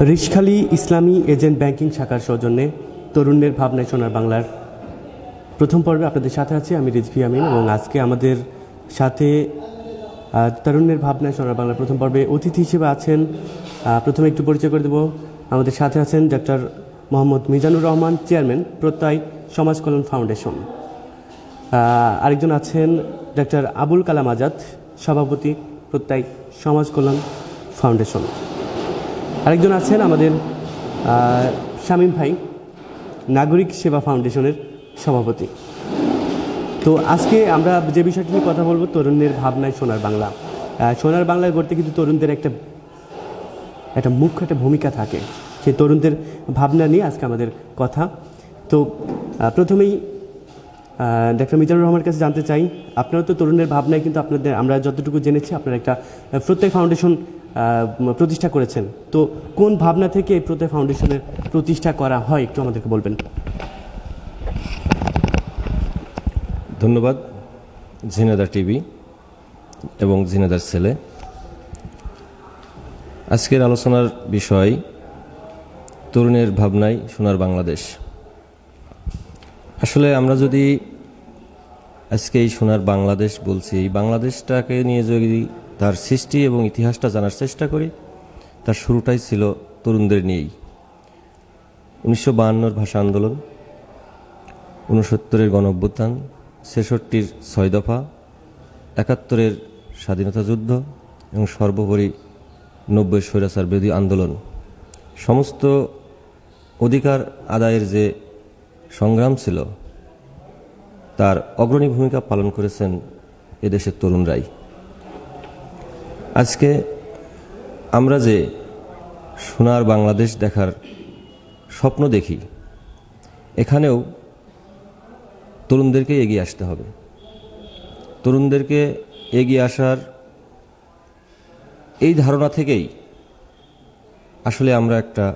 রিশখালী ইসলামী agent banking শাখার সৌজন্যে তরুণের ভাবনায় সোনার বাংলার প্রথম পর্বে আপনাদের সাথে আছি আমি রিজভী আমিন। এবং আজকে আমাদের সাথে তরুণের ভাবনায় সোনার বাংলার প্রথম পর্বে অতিথি হিসেবে আছেন, প্রথমে একটু পরিচয় করে দেব। আমাদের সাথে আছেন ডক্টর মোহাম্মদ মিজানুর রহমান, চেয়ারম্যান, প্রত্যয় সমাজ কল্যাণ ফাউন্ডেশন। আরেকজন আছেন ডক্টর আবুল কালাম আজাদ, সভাপতি, প্রত্যয় সমাজ কল্যাণ ফাউন্ডেশন। আরেকজন আছেন আমাদের শামীম ভাই, নাগরিক সেবা ফাউন্ডেশনের সভাপতি। তো আজকে আমরা যে বিষয়টি নিয়ে কথা বলবো, তরুণের ভাবনায় সোনার বাংলা। সোনার বাংলায় গড়তে কিন্তু তরুণদের একটা মুখ্য একটা ভূমিকা থাকে। সেই তরুণদের ভাবনা নিয়ে আজকে আমাদের কথা। তো প্রথমেই ডক্টর মিজানুর রহমানের কাছে জানতে চাই, আপনারা তো তরুণের ভাবনায় কিন্তু আপনাদের, আমরা যতটুকু জেনেছি, আপনারা একটা প্রত্যয় ফাউন্ডেশন প্রতিষ্ঠা করেছেন। তো কোন ভাবনা থেকে এই প্রত্যয় ফাউন্ডেশনের প্রতিষ্ঠা করা হয় একটু আমাদেরকে বলবেন। ধন্যবাদ ঝিনাইদহ টিভি এবং ঝিনাইদহ ছেলে। আজকের আলোচনার বিষয় তরুণের ভাবনায় সোনার বাংলাদেশ। আসলে আমরা যদি আজকে এই সোনার বাংলাদেশ বলছি, এই বাংলাদেশটাকে নিয়ে যদি তার সৃষ্টি এবং ইতিহাসটা জানার চেষ্টা করি, তার শুরুটাই ছিল তরুণদের নিয়েই। 1952 ভাষা আন্দোলন, 69 গণ অভ্যুত্থান, 66 6 দফা, 71 স্বাধীনতা যুদ্ধ এবং সর্বোপরি 90 স্বৈরাচার বিরোধী আন্দোলন, সমস্ত অধিকার আদায়ের যে সংগ্রাম ছিল তার অগ্রণী ভূমিকা পালন করেছেন এদেশের তরুণরাই। আজকে আমরা যে সোনার বাংলাদেশ দেখার স্বপ্ন দেখি, এখানেও তরুণদেরকে এগিয়ে আসতে হবে। তরুণদেরকে এগিয়ে আসার এই ধারণা থেকেই আসলে আমরা একটা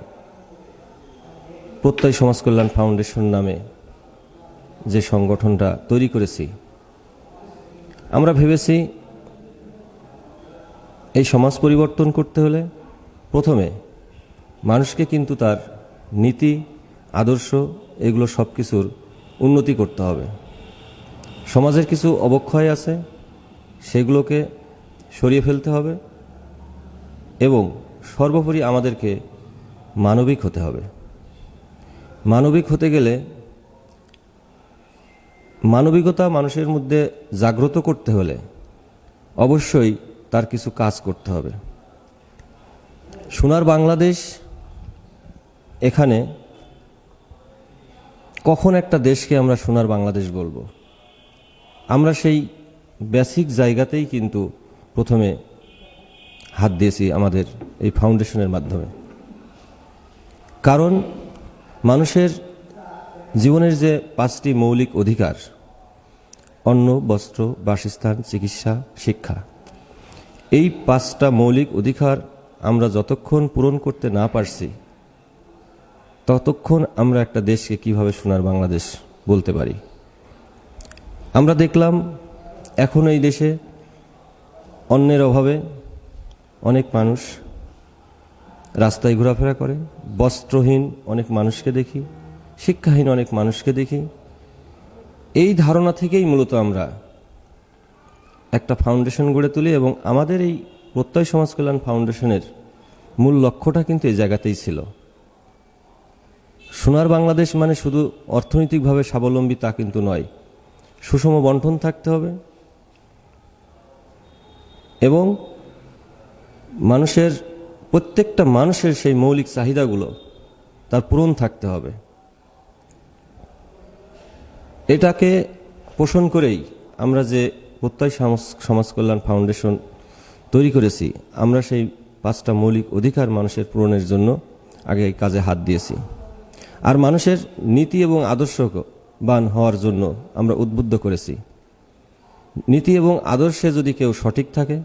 প্রত্যয় সমাজ কল্যাণ ফাউন্ডেশন নামে যে সংগঠনটা তৈরি করেছি। আমরা ভেবেছি এই সমাজ পরিবর্তন করতে হলে প্রথমে মানুষকে কিন্তু তার নীতি, আদর্শ, এগুলো সব কিছুর উন্নতি করতে হবে। সমাজের কিছু অবক্ষয় আছে, সেগুলোকে সরিয়ে ফেলতে হবে এবং সর্বোপরি আমাদেরকে মানবিক হতে হবে। মানবিক হতে গেলে মানবিকতা মানুষের মধ্যে জাগ্রত করতে হলে অবশ্যই তার কিছু কাজ করতে হবে। সোনার বাংলাদেশ, এখানে কখন একটা দেশকে আমরা সোনার বাংলাদেশ বলবো, আমরা সেই বেসিক জায়গাতেই কিন্তু প্রথমে হাত দিয়েছি আমাদের এই ফাউন্ডেশনের মাধ্যমে। কারণ মানুষের জীবনের যে 5টি মৌলিক অধিকার, অন্ন, বস্ত্র, বাসস্থান, চিকিৎসা, শিক্ষা, এই 5টা মৌলিক অধিকার আমরা যতক্ষণ পূরণ করতে না পারছি, ততক্ষণ আমরা একটা দেশকে কিভাবে সোনার বাংলাদেশ বলতে পারি। আমরা দেখলাম এখন এই দেশে অন্নের অভাবে অনেক মানুষ রাস্তায় ঘোরাফেরা করে, বস্ত্রহীন অনেক মানুষকে দেখি, শিক্ষাহীন অনেক মানুষকে দেখি। এই ধারণা থেকেই মূলত আমরা একটা ফাউন্ডেশন গড়ে তুলি এবং আমাদের এই প্রত্যয় সমাজ কল্যাণ ফাউন্ডেশনের মূল লক্ষ্যটা কিন্তু এই জায়গাতেই ছিল। সোনার বাংলাদেশ মানে শুধু অর্থনৈতিকভাবে স্বাবলম্বী তা কিন্তু নয়, সুষম বন্টন থাকতে হবে এবং প্রত্যেকটা মানুষের সেই মৌলিক চাহিদাগুলো তার পূরণ থাকতে হবে। এটাকে পোষণ করেই আমরা যে প্রত্যয় সমাজ কল্যাণ ফাউন্ডেশন তৈরি করেছি, আমরা সেই 5টা মৌলিক অধিকার মানুষের পূরণের জন্য আগে এই কাজে হাত দিয়েছি। আর মানুষের নীতি এবং আদর্শবান হওয়ার জন্য আমরা উদ্বুদ্ধ করেছি। নীতি এবং আদর্শে যদি কেউ সঠিক থাকে,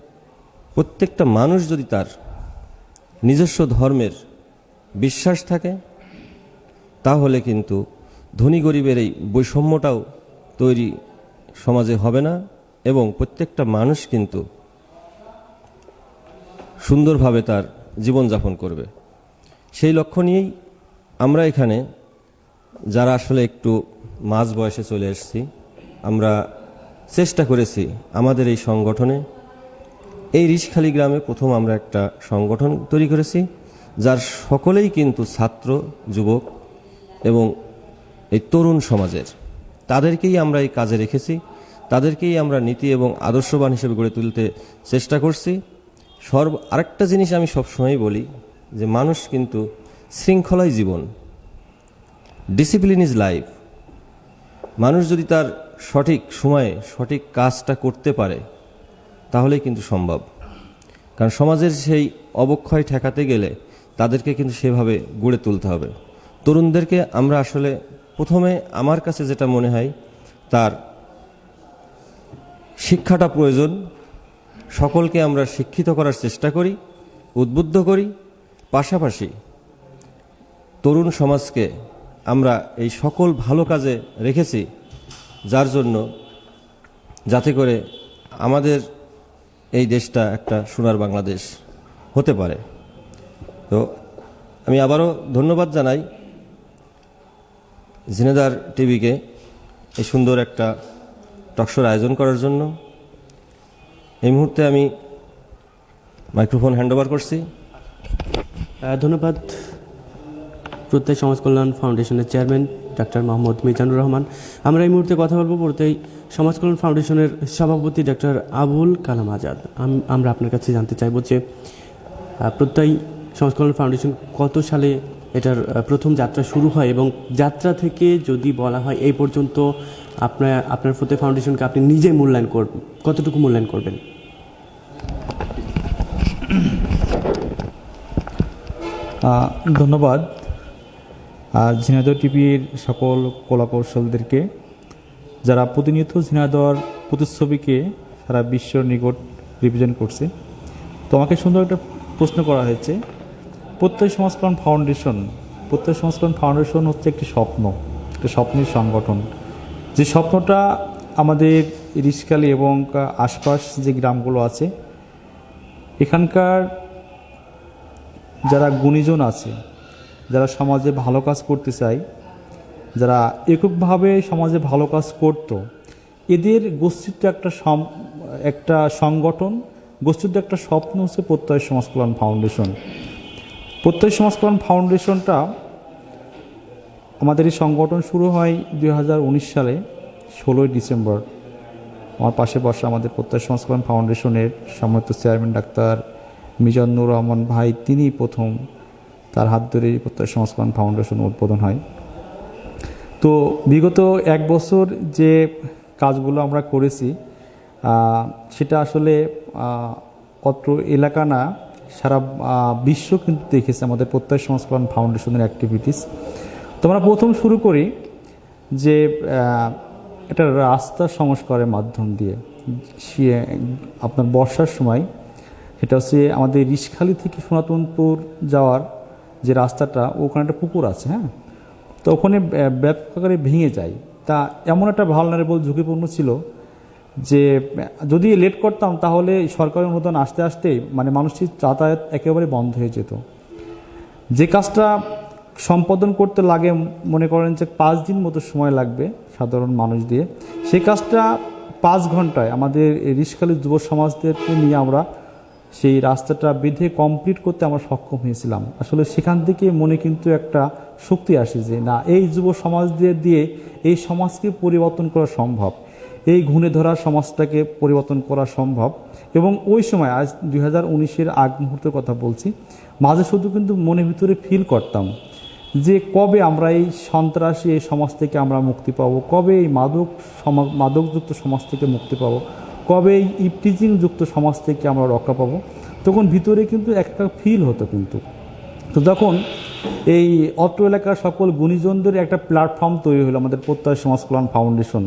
প্রত্যেকটা মানুষ যদি তার নিজস্ব ধর্মের বিশ্বাস থাকে, তাহলে কিন্তু ধনী গরিবের এই বৈষম্যটাও তৈরি সমাজে হবে না এবং প্রত্যেকটা মানুষ কিন্তু সুন্দরভাবে তার জীবনযাপন করবে। সেই লক্ষ্য নিয়েই আমরা এখানে যারা আসলে একটু মাঝ বয়সে চলে এসেছি, আমরা চেষ্টা করেছি আমাদের এই সংগঠনে, এই রিশখালী গ্রামে প্রথম আমরা একটা সংগঠন তৈরি করেছি, যার সকলেই কিন্তু ছাত্র, যুবক এবং এই তরুণ সমাজের, তাদেরকেই আমরা এই কাজে রেখেছি, তাদেরকেই আমরা নীতি এবং আদর্শবান হিসেবে গড়ে তুলতে চেষ্টা করছি। আরেকটা জিনিস আমি সবসময় বলি যে মানুষ কিন্তু শৃঙ্খলাই জীবন, ডিসিপ্লিন ইজ লাইফ। মানুষ যদি তার সঠিক সময়ে সঠিক কাজটা করতে পারে তাহলেই কিন্তু সম্ভব। কারণ সমাজের সেই অবক্ষয় ঠেকাতে গেলে তাদেরকে কিন্তু সেভাবে গড়ে তুলতে হবে। তরুণদেরকে আমরা আসলে প্রথমে আমার কাছে যেটা মনে হয় তার শিক্ষাটা প্রয়োজন। সকলকে আমরা শিক্ষিত করার চেষ্টা করি, উদ্বুদ্ধ করি, পাশাপাশি তরুণ সমাজকে আমরা এই সকল ভালো কাজে রেখেছি, যার জন্য যাতে করে আমাদের এই দেশটা একটা সোনার বাংলাদেশ হতে পারে। তো আমি আবারও ধন্যবাদ জানাই ঝিনেদার টিভিকে এই সুন্দর একটা টকশোর আয়োজন করার জন্য। এই মুহূর্তে আমি মাইক্রোফোন হ্যান্ডওভার করছি। ধন্যবাদ প্রত্যয় সমাজ কল্যাণ ফাউন্ডেশনের চেয়ারম্যান ডাক্তার মোহাম্মদ মিজানুর রহমান। আমরা এই মুহূর্তে কথা বলবো প্রত্যয় সমাজ কল্যাণ ফাউন্ডেশনের সভাপতি ডাক্তার আবুল কালাম আজাদ। আমরা আপনার কাছে জানতে চাইব যে প্রত্যয় সমাজ কল্যাণ ফাউন্ডেশন কত সালে এটার প্রথম যাত্রা শুরু হয়, এবং যাত্রা থেকে যদি বলা হয় এই পর্যন্ত আপনার প্রত্যয় ফাউন্ডেশনকে আপনি নিজে মূল্যায়ন করবেন, কতটুকু মূল্যায়ন করবেন? ধন্যবাদ ঝিনাইদহ টিভির সকল কলাকৌশলদেরকে, যারা প্রতিনিয়ত ঝিনাইদহর প্রতিচ্ছবিকে সারা বিশ্বর নিকট রিপ্রেজেন্ট করছে। তো আমাকে সুন্দর একটা প্রশ্ন করা হয়েছে, প্রত্যয় সমাজ কল্যাণ ফাউন্ডেশন। প্রত্যয় সমাজ কল্যাণ ফাউন্ডেশন হচ্ছে একটি স্বপ্ন, একটা স্বপ্নের সংগঠন, যে স্বপ্নটা আমাদের রিশখালী এবং আশপাশ যে গ্রামগুলো আছে এখানকার যারা গুণীজন আছে, যারা সমাজে ভালো কাজ করতে চায়, যারা এককভাবে সমাজে ভালো কাজ করত, এদের গোষ্ঠীর একটা সংগঠন, গোষ্ঠীর একটা স্বপ্ন হচ্ছে প্রত্যয় সমাজ কল্যাণ ফাউন্ডেশন। প্রত্যয় সমাজ কল্যাণ ফাউন্ডেশনটা আমাদের এই সংগঠন শুরু হয় 2019 সালে 16ই ডিসেম্বর। আমার পাশে বসা আমাদের প্রত্যয় সমাজ কল্যাণ ফাউন্ডেশনের সম্মানিত চেয়ারম্যান ডাক্তার মিজানুর রহমান ভাই, তিনি প্রথম, তার হাত ধরেই প্রত্যয় সমাজ কল্যাণ ফাউন্ডেশন উদ্বোধন হয়। তো বিগত 1 বছর যে কাজগুলো আমরা করেছি সেটা আসলে অত্র এলাকা না, সারা বিশ্ব কিন্তু দেখেছে আমাদের প্রত্যয় সমাজ কল্যাণ ফাউন্ডেশনের অ্যাক্টিভিটিস। তো আমরা প্রথম শুরু করি যে একটা রাস্তা সংস্কারের মাধ্যম দিয়ে। আপনার বর্ষার সময় এটা হচ্ছে আমাদের রিশখালী থেকে সনাতনপুর যাওয়ার যে রাস্তাটা, ওখানে একটা পুকুর আছে, হ্যাঁ, তো ওখানে ব্যাপক আকারে ভেঙে যায়। তা এমন একটা ভালনারেবল ঝুঁকিপূর্ণ ছিল যে যদি লেট করতাম তাহলে সরকারি অনুদান আসতে আসতে মানে মানুষের যাতায়াত একেবারে বন্ধ হয়ে যেত। যে কাজটা সম্পাদন করতে লাগে মনে করেন যে 5 দিন মতো সময় লাগবে সাধারণ মানুষ দিয়ে, সেই কাজটা 5 ঘন্টায় আমাদের রিশখালী যুব সমাজদেরকে নিয়ে আমরা সেই রাস্তাটা বেঁধে কমপ্লিট করতে আমরা সক্ষম হয়েছিলাম। আসলে সেখান থেকে মনে কিন্তু একটা শক্তি আসে যে না, এই যুব সমাজদের দিয়ে এই সমাজকে পরিবর্তন করা সম্ভব, এই ঘুণে ধরা সমাজটাকে পরিবর্তন করা সম্ভব। এবং ওই সময় আজ 2019-এর আগ মুহূর্তের কথা বলছি, মাঝে শুধু কিন্তু মনের ভিতরে ফিল করতাম যে কবে আমরা এই সন্ত্রাসী এই সমাজ থেকে আমরা মুক্তি পাবো, কবে এই মাদকযুক্ত সমাজ থেকে মুক্তি পাবো, কবে এই ইপটিজিং যুক্ত সমাজ থেকে আমরা রক্ষা পাবো। তখন ভিতরে কিন্তু একটা ফিল হতো। কিন্তু তো যখন এই অত্র এলাকার সকল গুণীজনদের একটা প্ল্যাটফর্ম তৈরি হলো আমাদের প্রত্যয় সমাজ কল্যাণ ফাউন্ডেশন,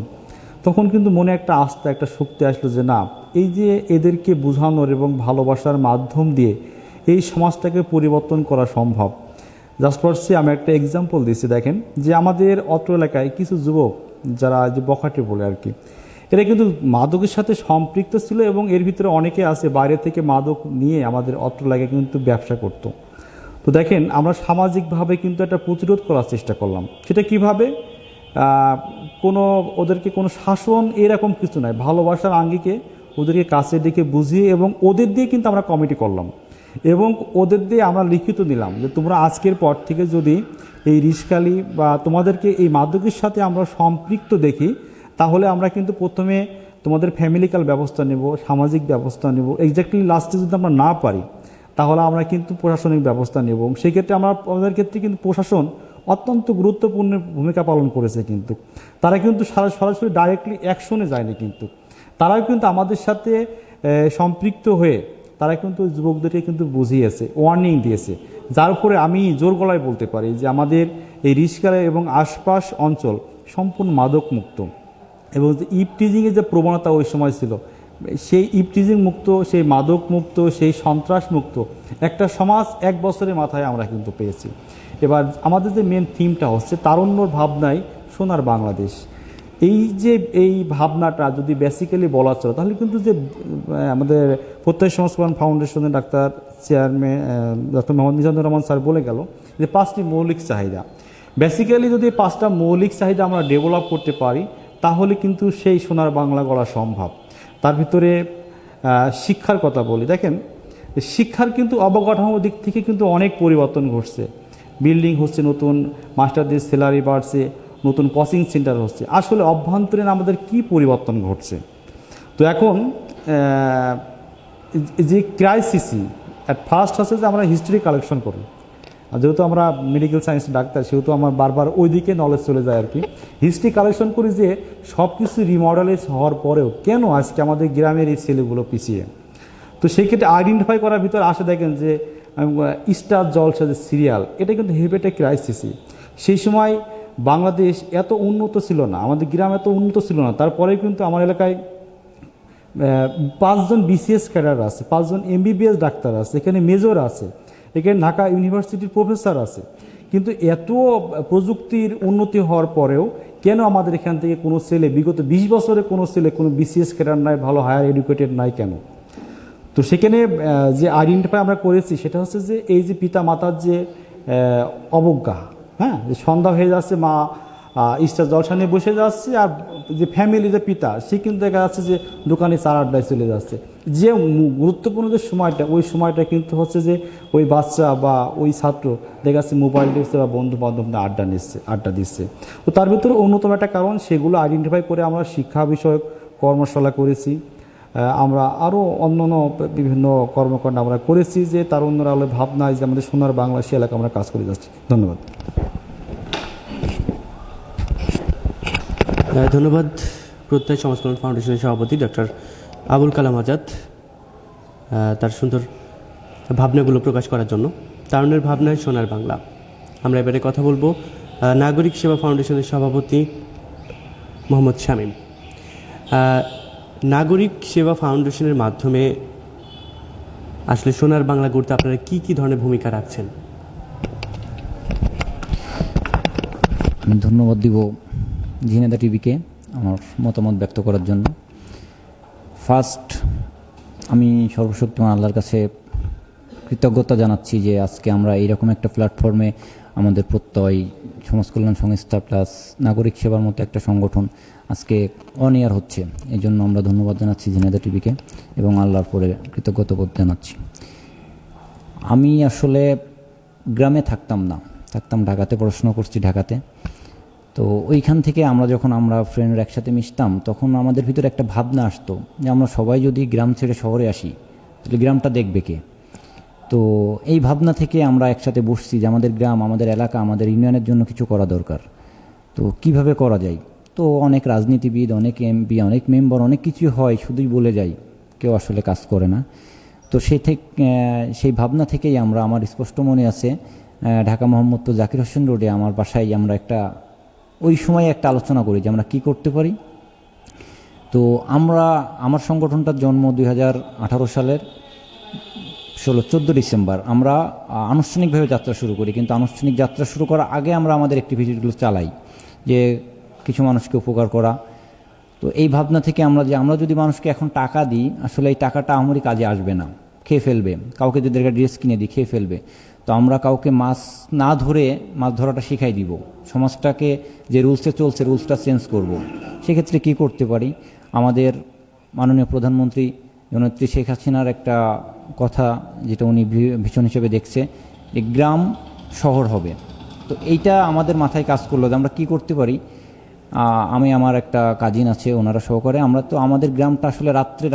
তখন কিন্তু মনে একটা আস্থা, একটা শক্তি আসলো যে না, এই যে এদেরকে বোঝানোর এবং ভালোবাসার মাধ্যম দিয়ে এই সমাজটাকে পরিবর্তন করা সম্ভব। জাস্ট ফরসি আমি একটা এক্সাম্পল দিচ্ছি, দেখেন যে আমাদের অত্র এলাকায় কিছু যুবক যারা যে বখাটে বলে আর কি, এরা কিন্তু মাদকের সাথে সম্পৃক্ত ছিল এবং এর ভিতরে অনেকে আছে বাইরে থেকে মাদক নিয়ে আমাদের অত্র এলাকায় কিন্তু ব্যবসা করত। তো দেখেন আমরা সামাজিকভাবে কিন্তু একটা প্রতিরোধ করার চেষ্টা করলাম। সেটা কিভাবে? কোনো ওদেরকে কোনো শাসন এরকম কিছু নয়, ভালোবাসার আঙ্গিকে ওদেরকে কাছে ডেকে বুঝিয়ে এবং ওদের দিয়ে কিন্তু আমরা কমিটি করলাম এবং ওদের দিয়ে আমরা লিখিত দিলাম যে তোমরা আজকের পর থেকে যদি এই রিস্কালি বা তোমাদেরকে এই মাদকের সাথে আমরা সম্পৃক্ত দেখি, তাহলে আমরা কিন্তু প্রথমে তোমাদের ফ্যামিলিক্যাল ব্যবস্থা নেব, সামাজিক ব্যবস্থা নেব, এক্স্যাক্টলি লাস্টে যদি আমরা না পারি তাহলে আমরা কিন্তু প্রশাসনিক ব্যবস্থা নেব। সেক্ষেত্রে আমাদের ক্ষেত্রে কিন্তু প্রশাসন অত্যন্ত গুরুত্বপূর্ণ ভূমিকা পালন করেছে। কিন্তু তারা কিন্তু সরাসরি ডাইরেক্টলি অ্যাকশনে যায়নি, কিন্তু তারাও কিন্তু আমাদের সাথে সম্পৃক্ত হয়ে তারা কিন্তু যুবকদেরকে কিন্তু বুঝিয়েছে, ওয়ার্নিং দিয়েছে, যার উপরে আমি জোর গলায় বলতে পারি যে আমাদের এই রিস্কালে এবং আশপাশ অঞ্চল সম্পূর্ণ মাদক মুক্ত। এবং যে ইভটিজিংয়ের যে প্রবণতা ওই সময় ছিল, সেই ইভটিজিং মুক্ত, সেই মাদক মুক্ত, সেই সন্ত্রাস মুক্ত একটা সমাজ 1 বছরের মাথায় আমরা কিন্তু পেয়েছি। এবার আমাদের যে মেন থিমটা হচ্ছে তারুণ্যর ভাবনায় সোনার বাংলাদেশ। এই ভাবনাটা যদি বেসিক্যালি বলা চলে তাহলে কিন্তু যে আমাদের প্রত্যয় সংস্করণ ফাউন্ডেশনের doctor chairman doctor Mohammad Mizanur Rahman sir বলে গেল যে 5টি মৌলিক চাহিদা। বেসিক্যালি যদি 5টা মৌলিক চাহিদা আমরা ডেভেলপ করতে পারি তাহলে কিন্তু সেই সোনার বাংলা গড়া সম্ভব। তার ভিতরে শিক্ষার কথা বলি, দেখেন শিক্ষার কিন্তু অবকাঠামোর দিক থেকে কিন্তু অনেক পরিবর্তন ঘটছে। বিল্ডিং হচ্ছে, নতুন মাস্টারদের স্যালারি বাড়ছে, নতুন কোচিং সেন্টার হচ্ছে। আসলে অভ্যন্তরীণ আমাদের কি পরিবর্তন ঘটছে? তো এখন যে ক্রাইসিসই অ্যাট ফার্স্ট হচ্ছে যে আমরা হিস্ট্রি কালেকশন করি, আর যেহেতু আমরা মেডিকেল সায়েন্স ডাক্তার সেহেতু আমার বারবার ওই দিকে নলেজ চলে যায় আর কি। হিস্ট্রি কালেকশন করি যে সব কিছু রিমডেলাইজ হওয়ার পরেও কেন আজকে আমাদের গ্রামের এই ছেলেগুলো পিছিয়ে। তো সেই ক্ষেত্রে আইডেন্টিফাই করার ভিতরে আসে দেখেন যে স্টার জলসা যে সিরিয়াল, এটা কিন্তু হেভি ক্রাইসিসই। সেই সময় বাংলাদেশ এত উন্নত ছিল না, আমাদের গ্রাম এত উন্নত ছিল না, তারপরে কিন্তু আমার এলাকায় 5 জন বিসিএস ক্যাডার আছে, 5 জন এমবিবিএস ডাক্তার আছে, এখানে মেজর আছে, এখানে ঢাকা ইউনিভার্সিটির প্রফেসর আছে। কিন্তু এত প্রযুক্তির উন্নতি হওয়ার পরেও কেন আমাদের এখান থেকে কোনো ছেলে, বিগত 20 বছরে কোনো ছেলে কোনো বিসিএস ক্যাডার নাই, ভালো হায়ার এডুকেটেড নাই কেন? তো সেখানে যে আইডেন্টিফাই আমরা করেছি সেটা হচ্ছে যে এই যে পিতা মাতার যে অবজ্ঞা, হ্যাঁ, যে সন্ধ্যা হয়ে যাচ্ছে, মা স্টার জলসা নিয়ে বসে যাচ্ছে, আর যে ফ্যামিলি যে পিতা সে কিন্তু দেখা যাচ্ছে যে দোকানে চার আড্ডায় চলে যাচ্ছে। যে গুরুত্বপূর্ণ যে সময়টা, ওই সময়টা কিন্তু হচ্ছে যে ওই বাচ্চা বা ওই ছাত্র দেখা যাচ্ছে মোবাইল দিচ্ছে বা বন্ধু বান্ধব আড্ডা দিচ্ছে। তো তার ভিতরে অন্যতম একটা কারণ, সেগুলো আইডেন্টিফাই করে আমরা শিক্ষা বিষয়ক কর্মশালা করেছি, আমরা আরও অন্যান্য বিভিন্ন কর্মকাণ্ড আমরা করেছি যে তারুণ্যের আলো ভাবনায় যে আমাদের সোনার বাংলাদেশ এলাকা আমরা কাজ করে যাচ্ছি। ধন্যবাদ। ধন্যবাদ প্রত্যয় সমাজকল্যাণ ফাউন্ডেশনের সভাপতি ডক্টর আবুল কালাম আজাদ তার সুন্দর ভাবনাগুলো প্রকাশ করার জন্য। তারুণ্যের ভাবনায় সোনার বাংলা। আমরা এবারে কথা বলবো নাগরিক সেবা ফাউন্ডেশনের সভাপতি মোহাম্মদ শামীম। নাগরিক সেবা ফাউন্ডেশনের মাধ্যমে আসলে সোনার বাংলা গড়তে আপনারা কি কি ধরনের ভূমিকা রাখছেন? আমি ধন্যবাদ দিব ঝিনেদা টিভিকে আমার মতামত ব্যক্ত করার জন্য। ফার্স্ট আমি সর্বশক্তিমান আল্লাহর কাছে কৃতজ্ঞতা জানাচ্ছি যে আজকে আমরা এইরকম একটা প্ল্যাটফর্মে আমাদের প্রত্যয় সমাজকল্যাণ সংস্থা প্লাস নাগরিক সেবার মতো একটা সংগঠন আজকে অন এয়ার হচ্ছে। এই জন্য আমরা ধন্যবাদ জানাচ্ছি ঝিনেদা টিভিকে এবং আল্লাহর পরে কৃতজ্ঞতাবোধ জানাচ্ছি। আমি আসলে গ্রামে থাকতাম ঢাকাতে, পড়াশোনা করছি ঢাকাতে। তো ওইখান থেকে আমরা ফ্রেন্ডরা একসাথে মিশতাম, তখন আমাদের ভিতরে একটা ভাবনা আসতো যে আমরা সবাই যদি গ্রাম ছেড়ে শহরে আসি তাহলে গ্রামটা দেখবে কে। তো এই ভাবনা থেকে আমরা একসাথে বসছি যে আমাদের গ্রাম, আমাদের এলাকা, আমাদের ইউনিয়নের জন্য কিছু করা দরকার। তো কিভাবে করা যায়? তো অনেক রাজনীতিবিদ, অনেক এমপি, অনেক মেম্বার, অনেক কিছু হয়, শুধুই বলে যাই, কেউ আসলে কাজ করে না। তো সেই ভাবনা থেকেই আমার স্পষ্ট মনে আছে ঢাকা মোহাম্মদপুর জাকির হোসেন রোডে আমার বাসায় আমরা ওই সময় একটা আলোচনা করি যে আমরা কী করতে পারি। তো আমার সংগঠনটার জন্ম 2018 সালের 14 ডিসেম্বর। আমরা আনুষ্ঠানিকভাবে যাত্রা শুরু করি, কিন্তু আনুষ্ঠানিক যাত্রা শুরু করার আগে আমরা আমাদের অ্যাক্টিভিটিগুলো চালাই যে কিছু মানুষকে উপকার করা। তো এই ভাবনা থেকে আমরা যদি মানুষকে এখন টাকা দিই, আসলে এই টাকাটা আমারই কাজে আসবে না, খেয়ে ফেলবে। কাউকে যদি একটা ড্রেস কিনে দিই, খেয়ে ফেলবে। তো আমরা কাউকে মাছ না ধরে মাছ ধরাটা শিখাই দিব, সমাজটাকে যে রুলসে চলছে রুলসটা চেঞ্জ করব। সেক্ষেত্রে কি করতে পারি, আমাদের মাননীয় প্রধানমন্ত্রী জননেত্রী শেখ হাসিনার একটা কথা যেটা উনি ভীষণ হিসেবে দেখছে, যে গ্রাম শহর হবে। তো এইটা আমাদের মাথায় কাজ করলো যে আমরা কি করতে পারি। আমি আমার একটা কাজিন আছে, ওনারা সহকারে আমরা তো আমাদের গ্রামটা আসলে রাত্রের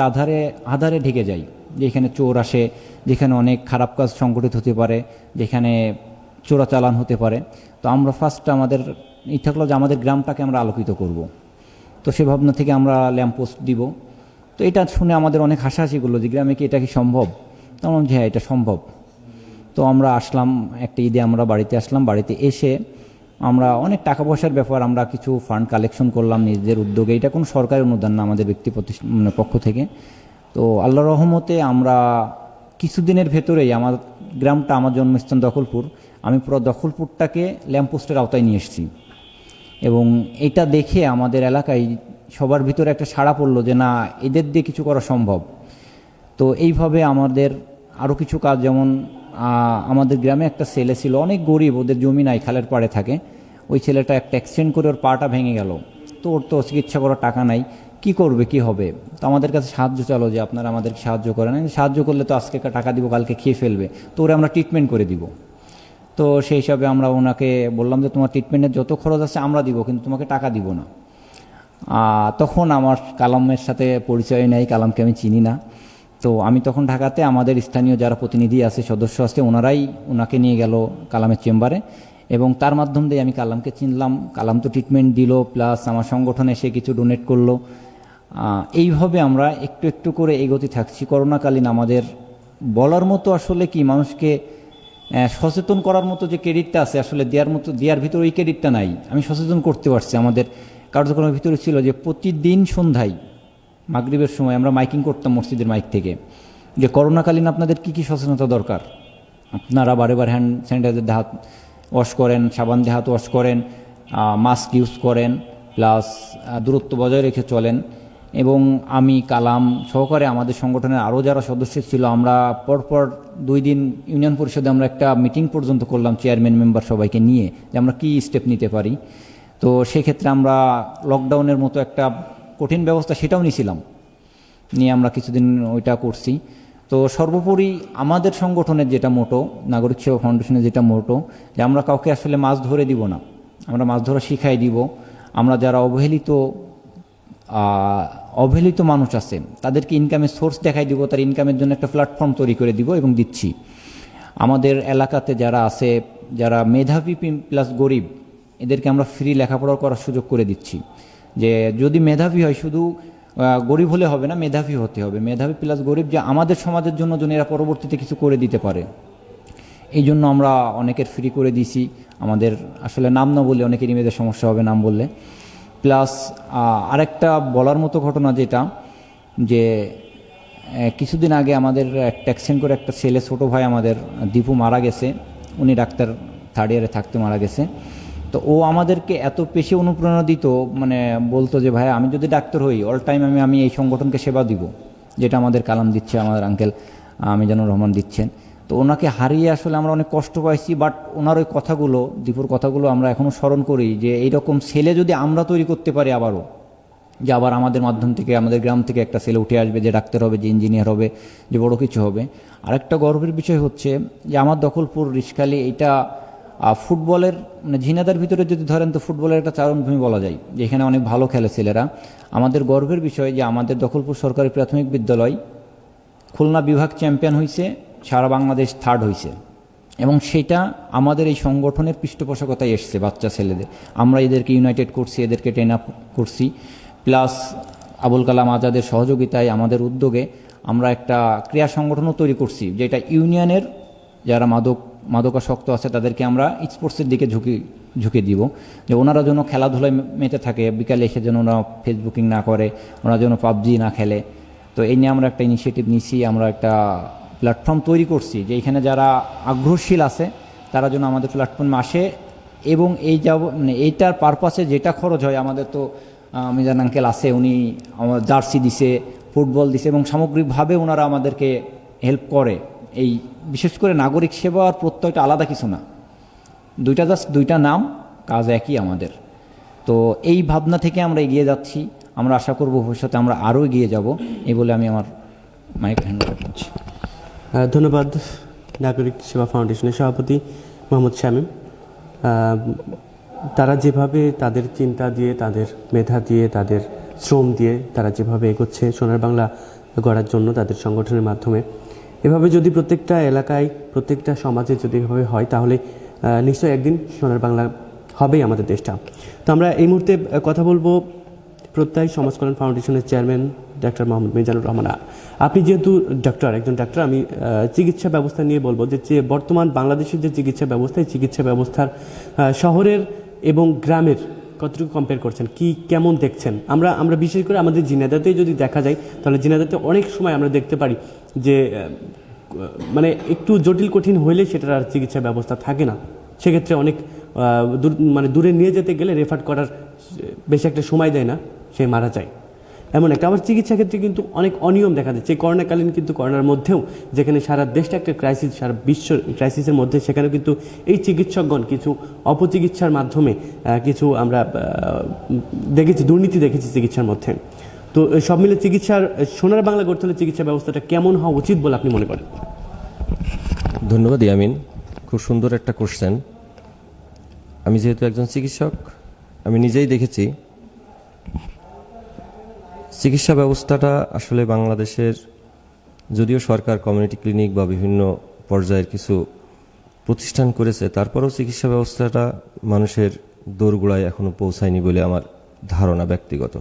আধারে ঢেকে যাই, যেখানে চোর আসে, যেখানে অনেক খারাপ কাজ সংগঠিত হতে পারে, যেখানে চোরাচালান হতে পারে। তো আমরা ফার্স্ট আমাদের থাকলো যে আমাদের গ্রামটাকে আমরা আলোকিত করব। তো সে ভাবনা থেকে আমরা ল্যাম্পপোস্ট দিব। তো এটা শুনে আমাদের অনেক হাসাহাসি করলো যে গ্রামে কি এটা কি সম্ভব। তো আমরা হ্যাঁ এটা সম্ভব। তো আমরা আসলাম, একটা ঈদে আমরা বাড়িতে আসলাম, বাড়িতে এসে আমরা অনেক টাকা পয়সার ব্যাপার, আমরা কিছু ফান্ড কালেকশন করলাম নিজেদের উদ্যোগে। এটা কোনো সরকারি অনুদান না, আমাদের ব্যক্তি পক্ষ থেকে। তো আল্লাহর রহমতে আমরা কিছুদিনের ভেতরেই আমার গ্রামটা, আমার জন্মস্থান দখলপুর, আমি পুরো দখলপুরটাকে ল্যাম্পপোস্টের আওতায় নিয়ে এসেছি। এবং এটা দেখে আমাদের এলাকায় সবার ভিতরে একটা সাড়া পড়লো যে না, এদের দিয়ে কিছু করা সম্ভব। তো এইভাবে আমাদের আরও কিছু কাজ, যেমন আমাদের গ্রামে একটা ছেলে ছিল অনেক গরিব, ওদের জমি নাই, খালের পাড়ে থাকে। ওই ছেলেটা একটা অ্যাক্সিডেন্ট করে ওর পাটা ভেঙে গেল। তো ওর তো চিকিৎসা করার টাকা নাই, কি করবে, কি হবে। তো আমাদের কাছে সাহায্য চালো যে আপনারা আমাদের সাহায্য করেন। সাহায্য করলে তো আজকে টাকা দিব, কালকে খেয়ে ফেলবে, তো ওরা আমরা ট্রিটমেন্ট করে দিব। তো সেই হিসাবে আমরা ওনাকে বললাম যে তোমার ট্রিটমেন্টের যত খরচ আছে আমরা দিব, কিন্তু তোমাকে টাকা দিব না। তখন আমার কালামের সাথে পরিচয় নেই, কালামকে আমি চিনি না। তো আমি তখন ঢাকাতে, আমাদের স্থানীয় যারা প্রতিনিধি আছে, সদস্য আছে, ওনারাই ওনাকে নিয়ে গেল কালামের চেম্বারে, এবং তার মাধ্যম দিয়ে আমি কালামকে চিনলাম। কালাম তো ট্রিটমেন্ট দিল, প্লাস আমার সংগঠনে সে কিছু ডোনেট করলো। এইভাবে আমরা একটু একটু করে এগোতে থাকছি। করোনাকালীন আমাদের বলার মতো আসলে কি, মানুষকে সচেতন করার মতো যে ক্রেডিটটা আছে, আসলে দেওয়ার ভিতরে ওই ক্রেডিটটা নাই। আমি সচেতন করতে পারছি। আমাদের কার্যক্রমের ভিতরে ছিল যে প্রতিদিন সন্ধ্যায় মাগরিবের সময় আমরা মাইকিং করতাম মসজিদের মাইক থেকে, যে করোনাকালীন আপনাদের কি কি সচেতনতা দরকার। আপনারা বারে বারে হ্যান্ড স্যানিটাইজার দিয়ে হাত ওয়াশ করেন, সাবান দিয়ে হাত ওয়াশ করেন, মাস্ক ইউজ করেন, প্লাস দূরত্ব বজায় রেখে চলেন। এবং আমি কালাম সহকারে আমাদের সংগঠনের আরও যারা সদস্য ছিল, আমরা পরপর 2 দিন ইউনিয়ন পরিষদে আমরা একটা মিটিং পর্যন্ত করলাম চেয়ারম্যান মেম্বার সবাইকে নিয়ে, যে আমরা কী স্টেপ নিতে পারি। তো সেক্ষেত্রে আমরা লকডাউনের মতো একটা কঠিন ব্যবস্থা সেটাও নিয়েছিলাম, নিয়ে আমরা কিছুদিন ওইটা করছি। তো সর্বোপরি আমাদের সংগঠনের যেটা মোটো, নাগরিক সেবা ফাউন্ডেশনের যেটা মোটো, যে আমরা কাউকে আসলে মাছ ধরে দিব না, আমরা মাছ ধরা শিখাই দিব। আমরা যারা অবহেলিত মানুষ আছে তাদেরকে ইনকামের সোর্স দেখাই দিব, তার ইনকামের জন্য একটা প্ল্যাটফর্ম তৈরি করে দিব এবং দিচ্ছি। আমাদের এলাকাতে যারা আছে, যারা মেধাবী প্লাস গরিব, এদেরকে আমরা ফ্রি লেখাপড়া করার সুযোগ করে দিচ্ছি। যে যদি মেধাবী হয়, শুধু গরিব হলে হবে না, মেধাবী হতে হবে। মেধাবী প্লাস গরিব, যে আমাদের সমাজের জন্য যেন এরা পরবর্তীতে কিছু করে দিতে পারে, এই জন্য আমরা অনেকের ফ্রি করে দিছি। আমাদের আসলে নাম না বললে অনেকের ইমেজের সমস্যা হবে নাম বললে। প্লাস আরেকটা বলার মতো ঘটনা যেটা, যে কিছুদিন আগে আমাদের একটা অ্যাক্সিডেন্ট করে একটা ছেলে, ছোটো ভাই আমাদের দীপু মারা গেছে। উনি ডাক্তার 3rd ইয়ারে থাকতে মারা গেছে। তো ও আমাদেরকে এত বেশি অনুপ্রেরণা দিত, মানে বলতো যে ভাই আমি যদি ডাক্তার হই, অল টাইম আমি এই সংগঠনকে সেবা দিব, যেটা আমাদের কালাম দিচ্ছে, আমাদের আঙ্কেল মিজানুর রহমান দিচ্ছেন। তো ওনাকে হারিয়ে আসলে আমরা অনেক কষ্ট পাইছি। বাট ওনার ওই কথাগুলো, দীপুর কথাগুলো আমরা এখনও স্মরণ করি, যে এইরকম ছেলে যদি আমরা তৈরি করতে পারি আবারও, যে আবার আমাদের মাধ্যম থেকে, আমাদের গ্রাম থেকে একটা ছেলে উঠে আসবে, যে ডাক্তার হবে, যে ইঞ্জিনিয়ার হবে, যে বড় কিছু হবে। আরেকটা গর্বের বিষয় হচ্ছে যে আমার দখলপুর রিশখালী, এইটা ফুটবলের, মানে ঝিনাইদহের ভিতরে যদি ধরেন তো ফুটবলের একটা চারণভূমি বলা যায়, যে এখানে অনেক ভালো খেলে ছেলেরা। আমাদের গর্বের বিষয় যে আমাদের দখলপুর সরকারি প্রাথমিক বিদ্যালয় খুলনা বিভাগ চ্যাম্পিয়ন হয়েছে, সারা বাংলাদেশ 3rd হয়েছে। এবং সেটা আমাদের এই সংগঠনের পৃষ্ঠপোষকতায় এসছে, বাচ্চা ছেলেদের। আমরা এদেরকে ইউনাইটেড করছি, এদেরকে ট্রেন আপ করছি। প্লাস আবুল কালাম আজাদের সহযোগিতায়, আমাদের উদ্যোগে আমরা একটা ক্রীড়া সংগঠনও তৈরি করছি, যেটা ইউনিয়নের যারা মাদকাসক্ত আছে তাদেরকে আমরা স্পোর্টসের দিকে ঝুঁকে দিব, যে ওনারা যেন খেলাধুলায় মেতে থাকে, বিকালে এসে যেন ওরা ফেসবুকিং না করে, ওরা যেন পাবজি না খেলে। তো এই নিয়ে আমরা একটা ইনিশিয়েটিভ নিয়েছি, আমরা একটা প্ল্যাটফর্ম তৈরি করছি, যে এখানে যারা আগ্রহশীল আছে তারা যেন আমাদের প্ল্যাটফর্মে আসে। এবং মানে এইটার পারপাসে যেটা খরচ হয়, আমাদের তো মিজান আঙ্কেল আছে, উনি আমার জার্সি দিছে, ফুটবল দিছে, এবং সামগ্রিকভাবে ওনারা আমাদেরকে হেল্প করে। এই বিশেষ করে নাগরিক সেবা আর প্রত্যয়টা আলাদা কিছু না, দুইটা জাস্ট দুইটা নাম, কাজ একই আমাদের। তো এই ভাবনা থেকে আমরা এগিয়ে যাচ্ছি, আমরা আশা করব ভবিষ্যতে আমরা আরও এগিয়ে যাব, এই বলে আমি আমার মাইক হ্যান্ড ওভার করছি। ধন্যবাদ নাগরিক সেবা ফাউন্ডেশনের সভাপতি মোহাম্মদ শামীম। তারা যেভাবে তাদের চিন্তা দিয়ে, তাদের মেধা দিয়ে, তাদের শ্রম দিয়ে তারা যেভাবে এগোচ্ছে সোনার বাংলা গড়ার জন্য তাদের সংগঠনের মাধ্যমে, এভাবে যদি প্রত্যেকটা এলাকায়, প্রত্যেকটা সমাজে যদি এভাবে হয়, তাহলে নিশ্চয়ই একদিন সোনার বাংলা হবেই আমাদের দেশটা। তো আমরা এই মুহূর্তে কথা বলবো প্রত্যয় সমাজ কল্যাণ ফাউন্ডেশনের চেয়ারম্যান ডাক্তার মোহাম্মদ মিজানুর রহমান। আপনি যেহেতু একজন ডাক্তার, আমি চিকিৎসা ব্যবস্থা নিয়ে বলবো যে বর্তমান বাংলাদেশের যে চিকিৎসা ব্যবস্থা, এই চিকিৎসা ব্যবস্থার শহরের এবং গ্রামের কতটুকু কম্পেয়ার করছেন, কেমন দেখছেন? আমরা বিশেষ করে আমাদের ঝিনাইদহতেই যদি দেখা যায়, তাহলে ঝিনাইদহতে অনেক সময় আমরা দেখতে পারি যে মানে একটু জটিল কঠিন হইলে সেটার আর চিকিৎসা ব্যবস্থা থাকে না। সেক্ষেত্রে অনেক দূরে নিয়ে যেতে গেলে রেফার করার বেশি একটা সময় দেয় না, সে মারা যায়, এমন একটা। আবার চিকিৎসা ক্ষেত্রে কিন্তু অনেক অনিয়ম দেখা যাচ্ছে। করোনাকালীন কিন্তু করোনার মধ্যেও যেখানে সারা দেশটা একটা ক্রাইসিস, সারা বিশ্ব ক্রাইসিসের মধ্যে, সেখানে কিন্তু এই চিকিৎসকগণ কিছু অপচিকিৎসার মাধ্যমে কিছু আমরা দুর্নীতি দেখেছি চিকিৎসার মধ্যে। তো সব মিলে সোনার বাংলা গড়তে হলে চিকিৎসা ব্যবস্থাটা কেমন হওয়া উচিত বলে আপনি মনে করেন? ধন্যবাদ ইয়ামিন, খুব সুন্দর একটা কোশ্চেন। আমি যেহেতু একজন চিকিৎসক, আমি নিজেই দেখেছি চিকিৎসা ব্যবস্থাটা আসলে বাংলাদেশের, যদিও সরকার কমিউনিটি ক্লিনিক বা বিভিন্ন পর্যায়ের কিছু প্রতিষ্ঠান করেছে, তারপরেও চিকিৎসা ব্যবস্থাটা মানুষের দোরগোড়ায় এখনও পৌঁছায়নি বলে আমার ধারণা ব্যক্তিগত।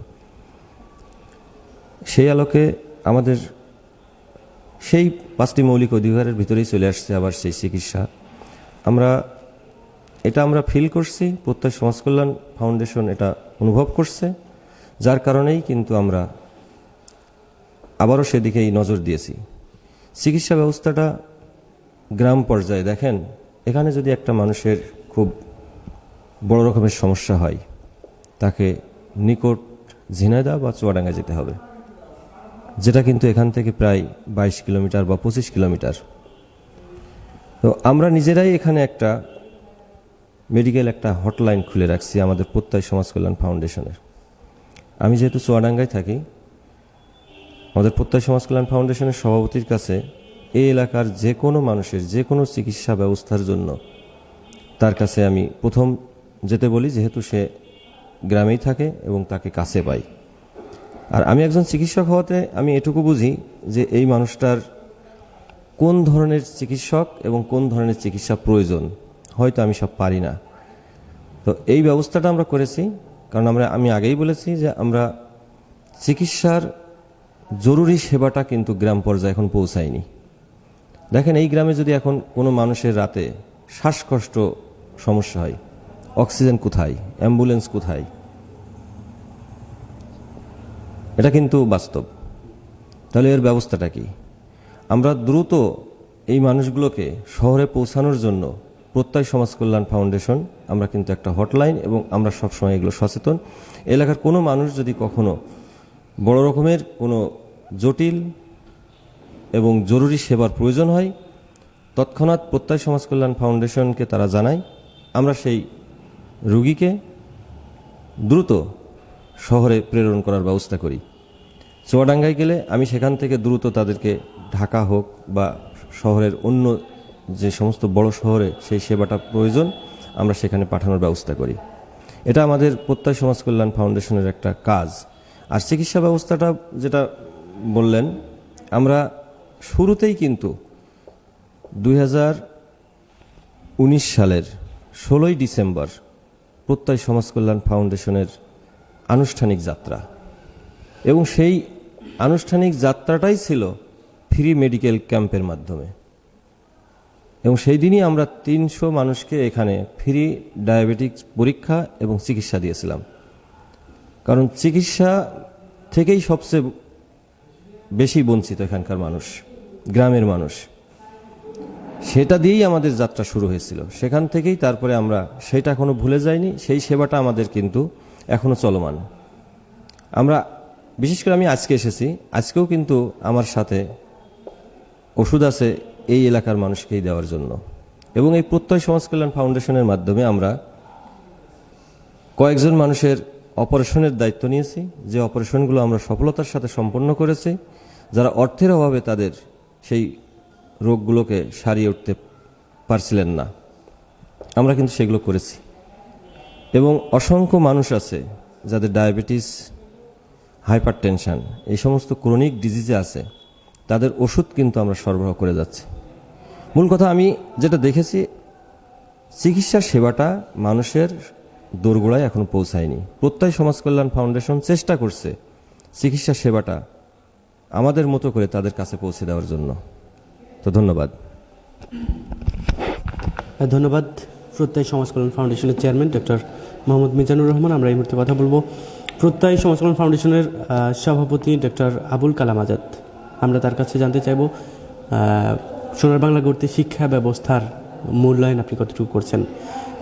সেই আলোকে আমাদের সেই 5টি মৌলিক অধিকারের ভিতরেই চলে আসছে আবার সেই চিকিৎসা। আমরা ফিল করছি, প্রত্যয় সমাজ কল্যাণ ফাউন্ডেশন এটা অনুভব করছে, যার কারণেই কিন্তু আমরা আবারও সেদিকেই নজর দিয়েছি। চিকিৎসা ব্যবস্থাটা গ্রাম পর্যায়ে দেখেন, এখানে যদি একটা মানুষের খুব বড় রকমের সমস্যা হয়, তাকে নিকট ঝিনাইদহ বা চুয়াডাঙ্গা যেতে হবে, যেটা কিন্তু এখান থেকে প্রায় 22 কিলোমিটার বা 25 কিলোমিটার। তো আমরা নিজেরাই এখানে একটা মেডিকেল একটা হটলাইন খুলে রাখছি আমাদের প্রত্যয় সমাজ কল্যাণ ফাউন্ডেশনের। আমি যেহেতু চুয়াডাঙ্গায় থাকি, আমাদের প্রত্যয় সমাজ কল্যাণ ফাউন্ডেশনের সভাপতির কাছে এই এলাকার যে কোনো মানুষের যে কোনো চিকিৎসা ব্যবস্থার জন্য তার কাছে আমি প্রথম যেতে বলি, যেহেতু সে গ্রামেই থাকে এবং তাকে কাছে পাই। আর আমি একজন চিকিৎসক হওয়াতে আমি এটুকু বুঝি যে এই মানুষটার কোন ধরনের চিকিৎসক এবং কোন ধরনের চিকিৎসা প্রয়োজন, হয়তো আমি সব পারি না। তো এই ব্যবস্থাটা আমরা করেছি, কারণ আমি আগেই বলেছি যে আমরা চিকিৎসার জরুরি সেবাটা কিন্তু গ্রাম পর্যায়ে এখন পৌঁছায়নি। দেখেন, এই গ্রামে যদি এখন কোনো মানুষের রাতে শ্বাসকষ্ট সমস্যা হয়, অক্সিজেন কোথায়, অ্যাম্বুলেন্স কোথায়, এটা কিন্তু বাস্তব। তাহলে এর ব্যবস্থাটা কি? আমরা দ্রুত এই মানুষগুলোকে শহরে পৌঁছানোর জন্য প্রত্যয় সমাজ কল্যাণ ফাউন্ডেশন আমরা কিন্তু একটা হটলাইন, এবং আমরা সবসময় এগুলো সচেতন। এলাকার কোনো মানুষ যদি কখনো বড় রকমের কোনো জটিল এবং জরুরি সেবার প্রয়োজন হয়, তৎক্ষণাৎ প্রত্যয় সমাজ কল্যাণ ফাউন্ডেশনকে তারা জানায়। আমরা সেই রুগীকে দ্রুত শহরে প্রেরণ করার ব্যবস্থা করি। চুয়াডাঙ্গায় গেলে আমি সেখান থেকে দ্রুত তাদেরকে ঢাকা হোক বা শহরের অন্য যে সমস্ত বড় শহরে সেই সেবাটা প্রয়োজন, আমরা সেখানে পাঠানোর ব্যবস্থা করি। এটা আমাদের প্রত্যয় সমাজ কল্যাণ ফাউন্ডেশনের একটা কাজ। আর চিকিৎসা ব্যবস্থাটা যেটা বললেন, আমরা শুরুতেই কিন্তু 2019 সালের 16ই ডিসেম্বর প্রত্যয় সমাজ কল্যাণ ফাউন্ডেশনের আনুষ্ঠানিক যাত্রা, এবং সেই আনুষ্ঠানিক যাত্রাটাই ছিল ফ্রি মেডিকেল ক্যাম্পের মাধ্যমে। এবং সেই দিনই আমরা 300 মানুষকে এখানে ফ্রি ডায়াবেটিক্স পরীক্ষা এবং চিকিৎসা দিয়েছিলাম। কারণ চিকিৎসা থেকেই সবচেয়ে বেশি বঞ্চিত এখানকার মানুষ, গ্রামের মানুষ। সেটা দিয়েই আমাদের যাত্রা শুরু হয়েছিল। সেখান থেকেই তারপরে আমরা সেটা এখনো ভুলে যাইনি, সেই সেবাটা আমাদের কিন্তু এখনো চলমান। আমরা বিশেষ করে আমি আজকে এসেছি, আজকেও কিন্তু আমার সাথে ওষুধ আছে এই এলাকার মানুষকেই দেওয়ার জন্য। এবং এই প্রত্যয় সমাজ কল্যাণ ফাউন্ডেশনের মাধ্যমে আমরা কয়েকজন মানুষের অপারেশনের দায়িত্ব নিয়েছি, যে অপারেশনগুলো আমরা সফলতার সাথে সম্পন্ন করেছি, যারা অর্থের অভাবে তাদের সেই রোগগুলোকে সারিয়ে উঠতে পারছিলেন না, আমরা কিন্তু সেগুলো করেছি। এবং অসংখ্য মানুষ আছে যাদের ডায়াবেটিস, হাইপার টেনশন, এই সমস্ত ক্রনিক ডিজিজে আছে, তাদের ওষুধ কিন্তু আমরা সরবরাহ করে যাচ্ছি। মূল কথা আমি যেটা দেখেছি, চিকিৎসা সেবাটা মানুষের দোরগোড়ায় এখনো পৌঁছায়নি। প্রত্যয় সমাজ কল্যাণ ফাউন্ডেশন চেষ্টা করছে চিকিৎসা সেবাটা আমাদের মতো করে তাদের কাছে পৌঁছে দেওয়ার জন্য। তো ধন্যবাদ। ধন্যবাদ প্রত্যয় সমাজ কল্যাণ ফাউন্ডেশনের চেয়ারম্যান ডক্টর মোহাম্মদ মিজানুর রহমান। আমরা এই মুহূর্তে কথা বলবো প্রত্যয় সমাজ কল্যাণ ফাউন্ডেশনের সভাপতি ডক্টর আবুল কালাম আজাদ। আমরা তার কাছে জানতে চাইব সোনার বাংলা গড়তে শিক্ষা ব্যবস্থার মূল্যায়ন আপনি কতটুকু করছেন।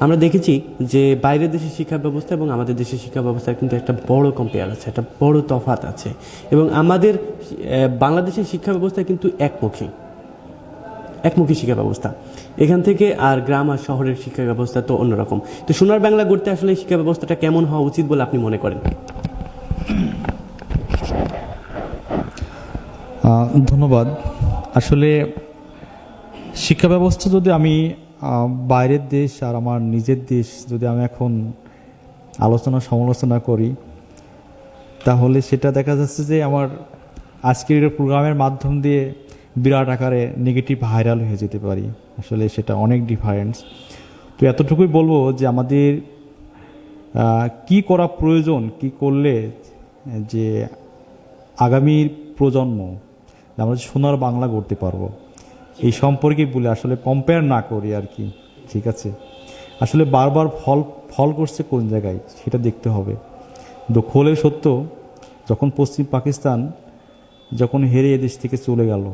আমরা দেখেছি যে বাইরের দেশের শিক্ষা ব্যবস্থা এবং আমাদের দেশের শিক্ষা ব্যবস্থার কিন্তু একটা বড় কম্পেয়ার আছে, একটা বড় তফাৎ আছে। এবং আমাদের বাংলাদেশের শিক্ষা ব্যবস্থা কিন্তু একমুখী শিক্ষা ব্যবস্থা। এখান থেকে আর গ্রাম আর শহরের শিক্ষা ব্যবস্থা তো অন্যরকম। তো সোনার বাংলা গড়তে আসলে শিক্ষা ব্যবস্থাটা কেমন হওয়া উচিত বলে আপনি মনে করেন? ধন্যবাদ। আসলে শিক্ষা ব্যবস্থা যদি আমি বাইরের দেশ আর আমার নিজের দেশ যদি আমি এখন আলোচনা সমালোচনা করি, তাহলে সেটা দেখা যাচ্ছে যে আমার আজকের প্রোগ্রামের মাধ্যম দিয়ে বিরাট আকারে নেগেটিভ ভাইরাল হয়ে যেতে পারি। আসলে সেটা অনেক ডিফারেন্স। তো এতটুকুই বলবো যে আমাদের কি করা প্রয়োজন, কি করলে যে আগামীর প্রজন্ম আমরা সোনার বাংলা গড়তে পারবো, এই সম্পর্কে বলে আসলে কম্পেয়ার না করি আর কি। ঠিক আছে, আসলে বারবার ফল করছে কোন জায়গায় সেটা দেখতে হবে। দুঃখ হলে সত্য, যখন পশ্চিম পাকিস্তান যখন হেরে এদেশ থেকে চলে গেল,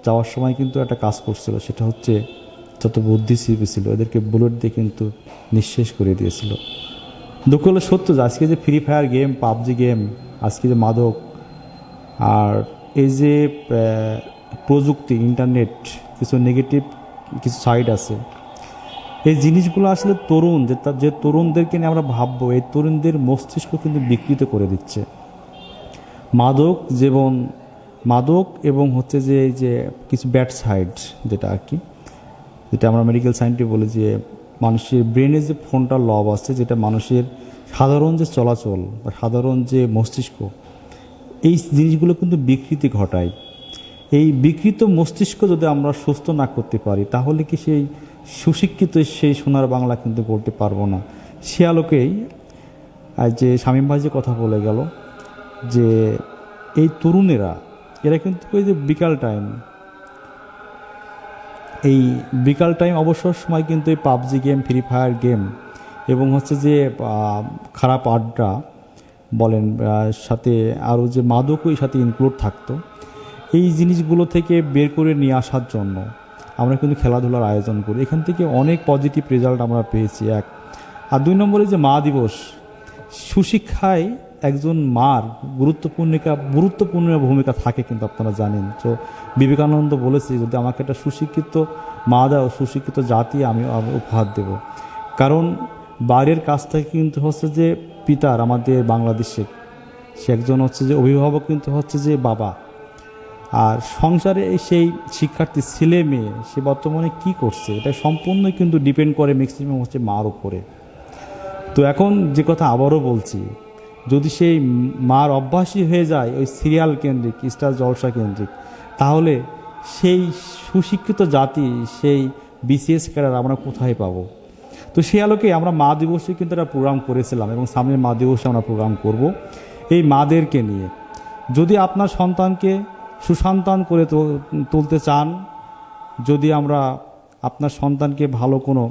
যাওয়ার সময় কিন্তু একটা কাজ করছিল, সেটা হচ্ছে যত বুদ্ধিজীবী ছিল এদেরকে বুলেট দিয়ে কিন্তু নিঃশেষ করে দিয়েছিল। দুঃখ হলে সত্য যে আজকে যে free fire game, PUBG game, আজকে যে মাদক আর এই যে প্রযুক্তি, ইন্টারনেট, কিছু নেগেটিভ কিছু সাইড আছে, এই জিনিসগুলো আসলে তরুণ যে তরুণদেরকে নিয়ে আমরা ভাববো, এই তরুণদের মস্তিষ্ক কিন্তু বিকৃত করে দিচ্ছে। মাদক এবং হচ্ছে যে এই যে কিছু ব্যাড সাইড, যেটা আর কি, যেটা আমরা মেডিকেল সায়েন্সে বলি যে মানুষের ব্রেনে যে ফোনটা লব আছে, যেটা মানুষের সাধারণ যে চলাচল বা সাধারণ যে মস্তিষ্ক, এই জিনিসগুলো কিন্তু বিকৃতি ঘটায়। এই বিকৃত মস্তিষ্ক যদি আমরা সুস্থ না করতে পারি, তাহলে কি সেই সুশিক্ষিত সেই সোনার বাংলা কিন্তু করতে পারবো না। সে আলোকেই যে শামীম ভাই যে কথা বলে গেল যে এই তরুণেরা এরা কিন্তু ওই যে বিকাল টাইম অবসর সময় কিন্তু এই PUBG game, free fire game এবং হচ্ছে যে খারাপ আড্ডা বলেন, সাথে আরও যে মাদকও এর সাথে ইনক্লুড থাকতো, এই জিনিসগুলো থেকে বের করে নিয়ে আসার জন্য আমরা কিন্তু খেলাধুলার আয়োজন করি। এখান থেকে অনেক পজিটিভ রেজাল্ট আমরা পেয়েছি, এক। আর দুই নম্বরে যে মা দিবস, সুশিক্ষায় একজন মার গুরুত্বপূর্ণ ভূমিকা থাকে কিন্তু আপনারা জানেন। তো বিবেকানন্দ বলেছে, যদি আমাকে একটা সুশিক্ষিত মা দাও, সুশিক্ষিত জাতি আমি উপহার দেব। কারণ বাইরের কাছ থেকে কিন্তু হচ্ছে যে পিতার, আমাদের বাংলাদেশে সে একজন হচ্ছে যে অভিভাবক কিন্তু হচ্ছে যে বাবা, আর সংসারে সেই শিক্ষার্থী ছেলে মেয়ে সে বর্তমানে কি করছে এটা সম্পূর্ণ কিন্তু ডিপেন্ড করে ম্যাক্সিমাম হচ্ছে মার উপরে। তো এখন যে কথা আবারও বলছি, যদি সেই মার অভ্যাসই হয়ে যায় ওই সিরিয়াল কেন্দ্রিক, স্টার জলসা কেন্দ্রিক, তাহলে সেই সুশিক্ষিত জাতি, সেই বিসিএস ক্যাডার আমরা কোথায় পাবো? তো সেই আলোকে আমরা মা দিবসে কিন্তু একটা প্রোগ্রাম করেছিলাম এবং সামনের মা দিবসে আমরা প্রোগ্রাম করব এই মাদেরকে নিয়ে। যদি আপনার সন্তানকে সুসন্তান করে তুলতে চান, যদি আমরা আপনার সন্তানকে ভালো কোনো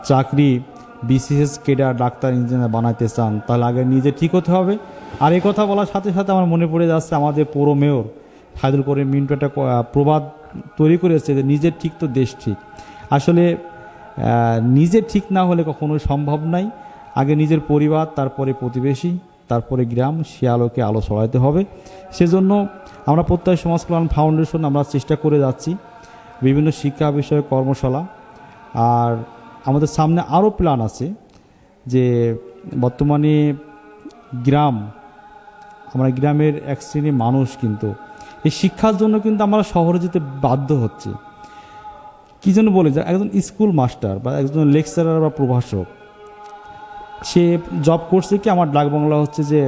চাকরি, বিসিএস ক্যাডার, ডাক্তার, ইঞ্জিনিয়ার বানাতে চান, তাহলে আগে নিজে ঠিক হতে হবে। আর এই কথা বলার সাথে সাথে আমার মনে পড়ে যাচ্ছে আমাদের পৌর মেয়র ফায়দুল করিম মিন্টু একটা প্রবাদ তৈরি করেছে যে নিজের ঠিক তো দেশ ঠিক। আসলে নিজে ঠিক না হলে কখনোই সম্ভব নাই। আগে নিজের পরিবার, তারপরে প্রতিবেশী, তারপরে গ্রাম, সে আলোকে আলো ছড়াইতে হবে। সেজন্য আমরা প্রত্যয় সমাজ কল্যাণ ফাউন্ডেশন আমরা চেষ্টা করে যাচ্ছি বিভিন্ন শিক্ষা বিষয়ক কর্মশালা। আর আমাদের সামনে আরও প্ল্যান আছে যে বর্তমানে গ্রাম, আমরা গ্রামের এক শ্রেণীর মানুষ কিন্তু এই শিক্ষার জন্য কিন্তু আমরা শহরে যেতে বাধ্য হচ্ছে। কী জন্য বলে যে একজন স্কুল মাস্টার বা একজন লেকচারার বা প্রভাষক, সে জব করছে কি আমার ডাকবাংলা হচ্ছে যে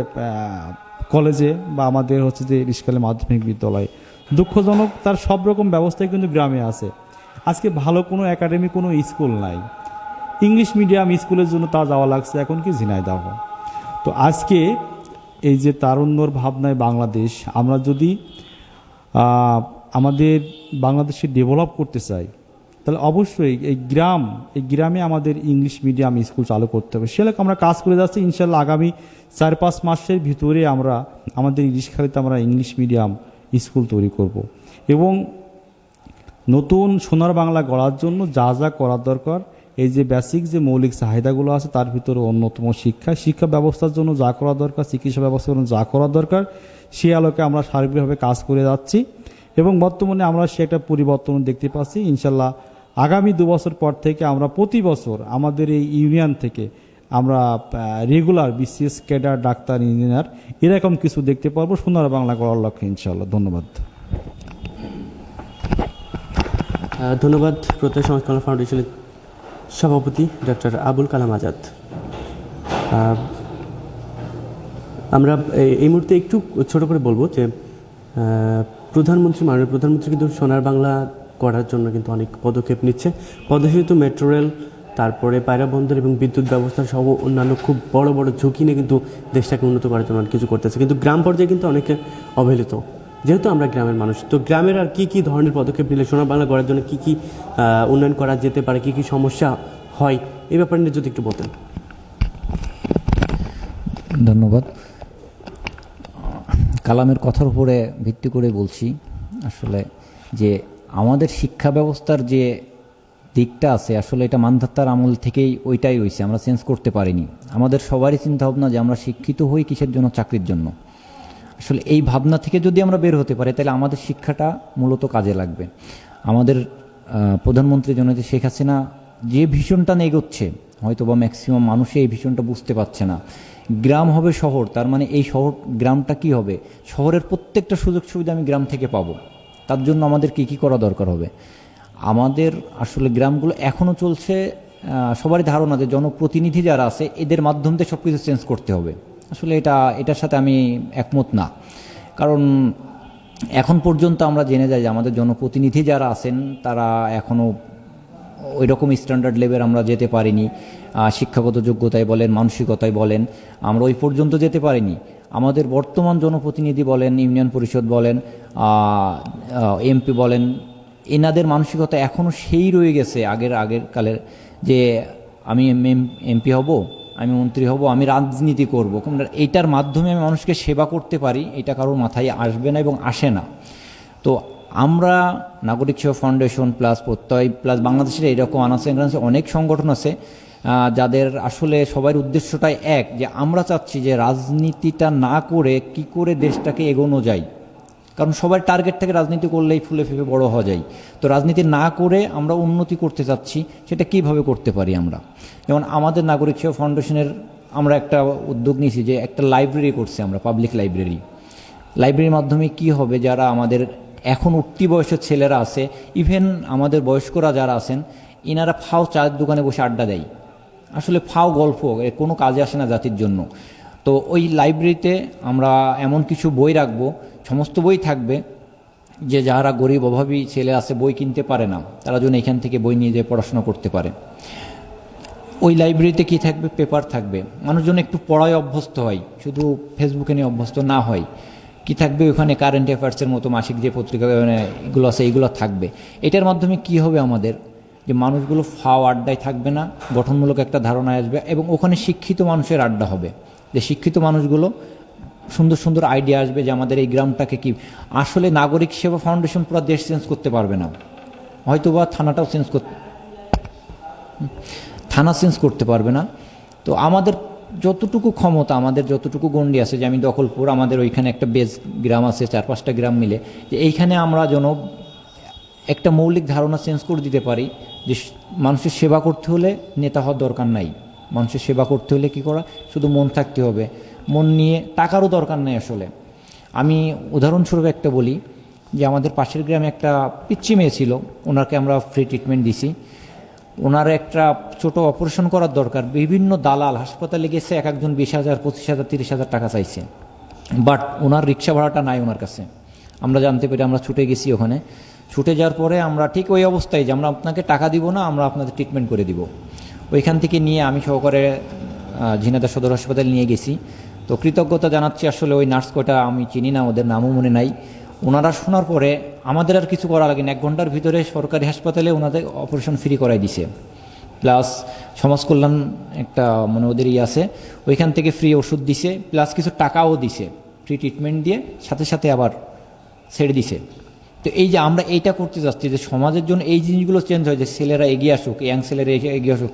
কলেজে বা আমাদের হচ্ছে যে রিসকালে মাধ্যমিক বিদ্যালয়। দুঃখজনক তার সব রকম ব্যবস্থাই কিন্তু গ্রামে আছে। আজকে ভালো কোনো একাডেমি কোনো স্কুল নাই, ইংলিশ মিডিয়াম স্কুলের জন্য তা যাওয়া লাগছে এখন কি ঝিনাইদহ। তো আজকে এই যে তারুণ্যর ভাবনায় বাংলাদেশ, আমরা যদি আমাদের বাংলাদেশে ডেভেলপ করতে চাই তাহলে অবশ্যই এই গ্রামে আমাদের ইংলিশ মিডিয়াম স্কুল চালু করতে হবে। সেটাকে আমরা কাজ করে যাচ্ছি। ইনশাল্লাহ আগামী 4-5 মাসের ভিতরে আমরা আমাদের ইরিশখালীতে আমরা ইংলিশ মিডিয়াম স্কুল তৈরি করব। এবং নতুন সোনার বাংলা গড়ার জন্য যা যা করার দরকার, এই যে বেসিক যে মৌলিক চাহিদাগুলো আছে তার ভিতরে অন্যতম শিক্ষা ব্যবস্থার জন্য যা করা দরকার, চিকিৎসা ব্যবস্থার জন্য যা করা দরকার, সেই আলোকে আমরা সার্বিকভাবে কাজ করে যাচ্ছি। এবং বর্তমানে আমরা সে একটা পরিবর্তন দেখতে পাচ্ছি। ইনশাল্লাহ আগামী 2 বছর পর থেকে আমরা প্রতি বছর আমাদের এই ইউনিয়ন থেকে আমরা regular BCS cadre, doctor, engineer এরকম কিছু দেখতে পারবো সোনার বাংলা করার লক্ষ্যে ইনশাল্লাহ। ধন্যবাদ। ধন্যবাদ প্রত্যয় সমাজ কল্যাণ ফাউন্ডেশনের সভাপতি ডক্টর আবুল কালাম আজাদ। আমরা এই মুহূর্তে একটু ছোট করে বলবো যে মাননীয় প্রধানমন্ত্রী কিন্তু সোনার বাংলা করার জন্য কিন্তু অনেক পদক্ষেপ নিচ্ছে। পদ্মা মেট্রো রেল, তারপরে পায়রা বন্দর এবং বিদ্যুৎ ব্যবস্থা সহ অন্যান্য খুব বড় বড় ঝুঁকি নিয়ে কিন্তু দেশটাকে উন্নত করার জন্য অনেক কিছু করতেছে। কিন্তু গ্রাম পর্যায়ে কিন্তু অনেকে অবহেলিত। যেহেতু আমরা গ্রামের মানুষ, তো গ্রামের আর কী কী ধরনের পদক্ষেপ নিলে সোনার বাংলা করার জন্য কী কী উন্নয়ন করা যেতে পারে, কী কী সমস্যা হয়, এই ব্যাপারে নিয়ে যদি একটু বলতেন। ধন্যবাদ। কালামের কথার উপরে ভিত্তি করে বলছি আসলে যে আমাদের শিক্ষা ব্যবস্থার যে দিকটা আছে আসলে এটা মান্ধাতার আমল থেকেই ওইটাই রয়েছে, আমরা চেঞ্জ করতে পারিনি। আমাদের সবারই চিন্তা ভাবনা যে আমরা শিক্ষিত হই কিসের জন্য, চাকরির জন্য। আসলে এই ভাবনা থেকে যদি আমরা বের হতে পারি তাহলে আমাদের শিক্ষাটা মূলত কাজে লাগবে। আমাদের প্রধানমন্ত্রী জননেত্রী শেখ হাসিনা যে ভীষণটা নিয়ে এগোচ্ছে, হয়তো বা ম্যাক্সিমাম মানুষই এই ভীষণটা বুঝতে পারছে না। গ্রাম হবে শহর, তার মানে এই গ্রামটা কি হবে, শহরের প্রত্যেকটা সুযোগ সুবিধা আমি গ্রাম থেকে পাবো। তার জন্য আমাদের কি কি করা দরকার হবে? আমাদের আসলে গ্রামগুলো এখনও চলছে সবারই ধারণা যে জনপ্রতিনিধি যারা আছে এদের মাধ্যম দিয়ে সব কিছু চেঞ্জ করতে হবে। আসলে এটার সাথে আমি একমত না। কারণ এখন পর্যন্ত আমরা জেনে যাই যে আমাদের জনপ্রতিনিধি যারা আছেন তারা এখনও ওই রকম স্ট্যান্ডার্ড লেভেল আমরা যেতে পারিনি। শিক্ষাগত যোগ্যতায় বলেন, মানসিকতায় বলেন, আমরা ওই পর্যন্ত যেতে পারিনি। আমাদের বর্তমান জনপ্রতিনিধি বলেন, ইউনিয়ন পরিষদ বলেন, এমপি বলেন, এনাদের মানসিকতা এখনও সেই রয়ে গেছে আগের কালের, যে আমি এমপি হব, আমি মন্ত্রী হব, আমি রাজনীতি করব, এইটার মাধ্যমে আমি মানুষকে সেবা করতে পারি, এটা কারোর মাথায় আসবে না এবং আসে না। তো আমরা নাগরিক সেবা ফাউন্ডেশন প্লাস প্রত্যয় প্লাস বাংলাদেশের এইরকম আনাচে অনেক সংগঠন আছে যাদের আসলে সবার উদ্দেশ্যটাই এক, যে আমরা চাচ্ছি যে রাজনীতিটা না করে কি করে দেশটাকে এগোনো যায়। কারণ সবার টার্গেট থেকে রাজনীতি করলেই ফুলে ফেপে বড় হওয়া যায়। তো রাজনীতি না করে আমরা উন্নতি করতে চাচ্ছি, সেটা কিভাবে করতে পারি আমরা। যেমন আমাদের নাগরিক সেবা ফাউন্ডেশনের আমরা একটা উদ্যোগ নিয়েছি যে একটা লাইব্রেরি করছি আমরা, পাবলিক লাইব্রেরির মাধ্যমে কি হবে, যারা আমাদের এখন উঠতি বয়সের ছেলেরা আছে, ইভেন আমাদের বয়স্করা যারা আছেন, ইনারা ফাও চায়ের দোকানে বসে আড্ডা দেয়। আসলে ফাও গল্প কোনো কাজে আসে না জাতির জন্য। তো ওই লাইব্রেরিতে আমরা এমন কিছু বই রাখবো, সমস্ত বই থাকবে, যে যারা গরিব অভাবী ছেলে আছে বই কিনতে পারে না, তারা যেন এখান থেকে বই নিয়ে যেয়ে পড়াশোনা করতে পারে। ওই লাইব্রেরিতে কি থাকবে, পেপার থাকবে, মানুষজন একটু পড়ায় অভ্যস্ত হয়, শুধু ফেসবুকে নিয়ে অভ্যস্ত না হয়। কি থাকবে ওখানে, কারেন্ট অ্যাফেয়ার্সের মতো মাসিক যে পত্রিকা এগুলো আছে এইগুলো থাকবে। এটার মাধ্যমে কি হবে আমাদের, যে মানুষগুলো ফাও আড্ডায় থাকবে না, গঠনমূলক একটা ধারণা আসবে, এবং ওখানে শিক্ষিত মানুষের আড্ডা হবে, যে শিক্ষিত মানুষগুলো সুন্দর সুন্দর আইডিয়া আসবে যে আমাদের এই গ্রামটাকে কি। আসলে নাগরিক সেবা ফাউন্ডেশন পুরো দেশ চেঞ্জ করতে পারবে না, হয়তোবা থানা চেঞ্জ করতে পারবে না। তো আমাদের যতটুকু ক্ষমতা, আমাদের যতটুকু গণ্ডি আছে, যে আমি দখলপুর, আমাদের ওইখানে একটা বেস গ্রাম আছে, 4-5টা গ্রাম মিলে, যে এইখানে আমরা যেন একটা মৌলিক ধারণা চেঞ্জ করে দিতে পারি যে মানুষের সেবা করতে হলে নেতা হওয়ার দরকার নাই। মানুষের সেবা করতে হলে কী করা, শুধু মন থাকতে হবে, মন নিয়ে টাকারও দরকার নেই আসলে। আমি উদাহরণস্বরূপ একটা বলি যে আমাদের পাশের গ্রামে একটা পিচ্চি মেয়ে ছিল, ওনাকে আমরা ফ্রি ট্রিটমেন্ট দিছি। ওনার একটা ছোট অপারেশন করার দরকার, বিভিন্ন দালাল হাসপাতালে গেছে, এক একজন 20,000, 25,000, 30,000 টাকা চাইছে, বাট ওনার রিক্সা ভাড়াটা নাই ওনার কাছে। আমরা জানতে পেরে আমরা ছুটে গেছি ওখানে। ছুটে যাওয়ার পরে আমরা ঠিক ওই অবস্থায় যে আমরা আপনাকে টাকা দিব না, আমরা আপনাদের ট্রিটমেন্ট করে দিব। ওইখান থেকে নিয়ে আমি সহকারে ঝিনাইদহ সদর হাসপাতালে নিয়ে গেছি। তো কৃতজ্ঞতা জানাচ্ছি, আসলে ওই নার্স কয়টা আমি চিনি না, ওদের নামও মনে নাই। ওনারা শোনার পরে আমাদের আর কিছু করা লাগে না, 1 ঘন্টার ভিতরে সরকারি হাসপাতালে ওনাদের অপারেশন ফ্রি করাই দিছে, প্লাস সমাজ কল্যাণ একটা মানে ওদের আছে, ওইখান থেকে ফ্রি ওষুধ দিছে, প্লাস কিছু টাকাও দিছে, ফ্রি ট্রিটমেন্ট দিয়ে সাথে সাথে আবার ছেড়ে দিছে। তো এই যে আমরা এইটা করতে যাচ্ছি যে সমাজের জন্য এই জিনিসগুলো চেঞ্জ হয়, যে ছেলেরা এগিয়ে আসুক, ইয়াং ছেলেরা এগিয়ে আসুক,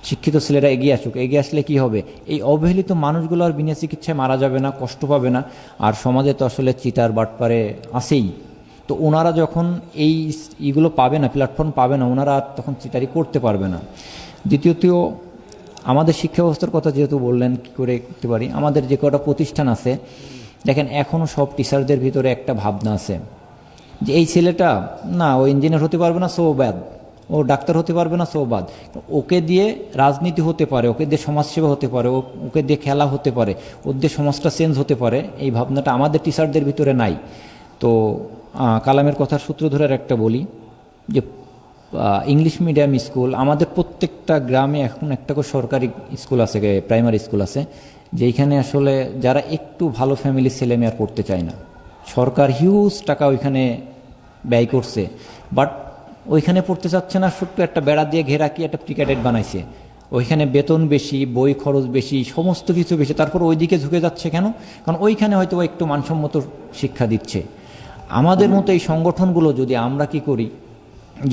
শিক্ষিত ছেলেরা এগিয়ে আসুক। এগিয়ে আসলে কি হবে, এই অবহেলিত মানুষগুলো আর বিনা চিকিৎসায় মারা যাবে না, কষ্ট পাবে না। আর সমাজে তো আসলে চিটার বাটপারে আছেই, তো ওনারা যখন এইগুলো পাবে না, প্ল্যাটফর্ম পাবে না, ওনারা আর তখন চিটারি করতে পারবে না। দ্বিতীয়ত আমাদের শিক্ষা ব্যবস্থার কথা যেহেতু বললেন, কী করে করতে পারি, আমাদের যে কটা প্রতিষ্ঠান আছে দেখেন, এখনও সব টিচারদের ভিতরে একটা ভাবনা আছে যে এই ছেলেটা না, ও ইঞ্জিনিয়ার হতে পারবে না, সো ব্যাড, ও ডাক্তার হতে পারবে না, সো বাদ, ওকে দিয়ে রাজনীতি হতে পারে, ওকে দিয়ে সমাজসেবা হতে পারে, ওকে দিয়ে খেলা হতে পারে, ওর দিয়ে সমাজটা চেঞ্জ হতে পারে। এই ভাবনাটা আমাদের টিচারদের ভিতরে নাই। তো কালামের কথার সূত্র ধরে একটা বলি যে ইংলিশ মিডিয়াম স্কুল আমাদের প্রত্যেকটা গ্রামে এখন একটা করে সরকারি স্কুল আছে, প্রাইমারি স্কুল আছে, যেইখানে আসলে যারা একটু ভালো ফ্যামিলির ছেলেমেয়ে আর পড়তে চায় না, সরকার হিউজ টাকা ওইখানে ব্যয় করছে, বাট ওইখানে পড়তে চাচ্ছে না, ছোট্ট একটা বেড়া দিয়ে ঘেরা কি একটা প্রিকেটেড বানাইছে, ওইখানে বেতন বেশি, বই খরচ বেশি, সমস্ত কিছু বেশি, তারপর ওইদিকে ঝুঁকে যাচ্ছে কেন? কারণ ওইখানে হয়তো একটু মানসম্মত শিক্ষা দিচ্ছে। আমাদের মতো এই সংগঠনগুলো যদি আমরা কি করি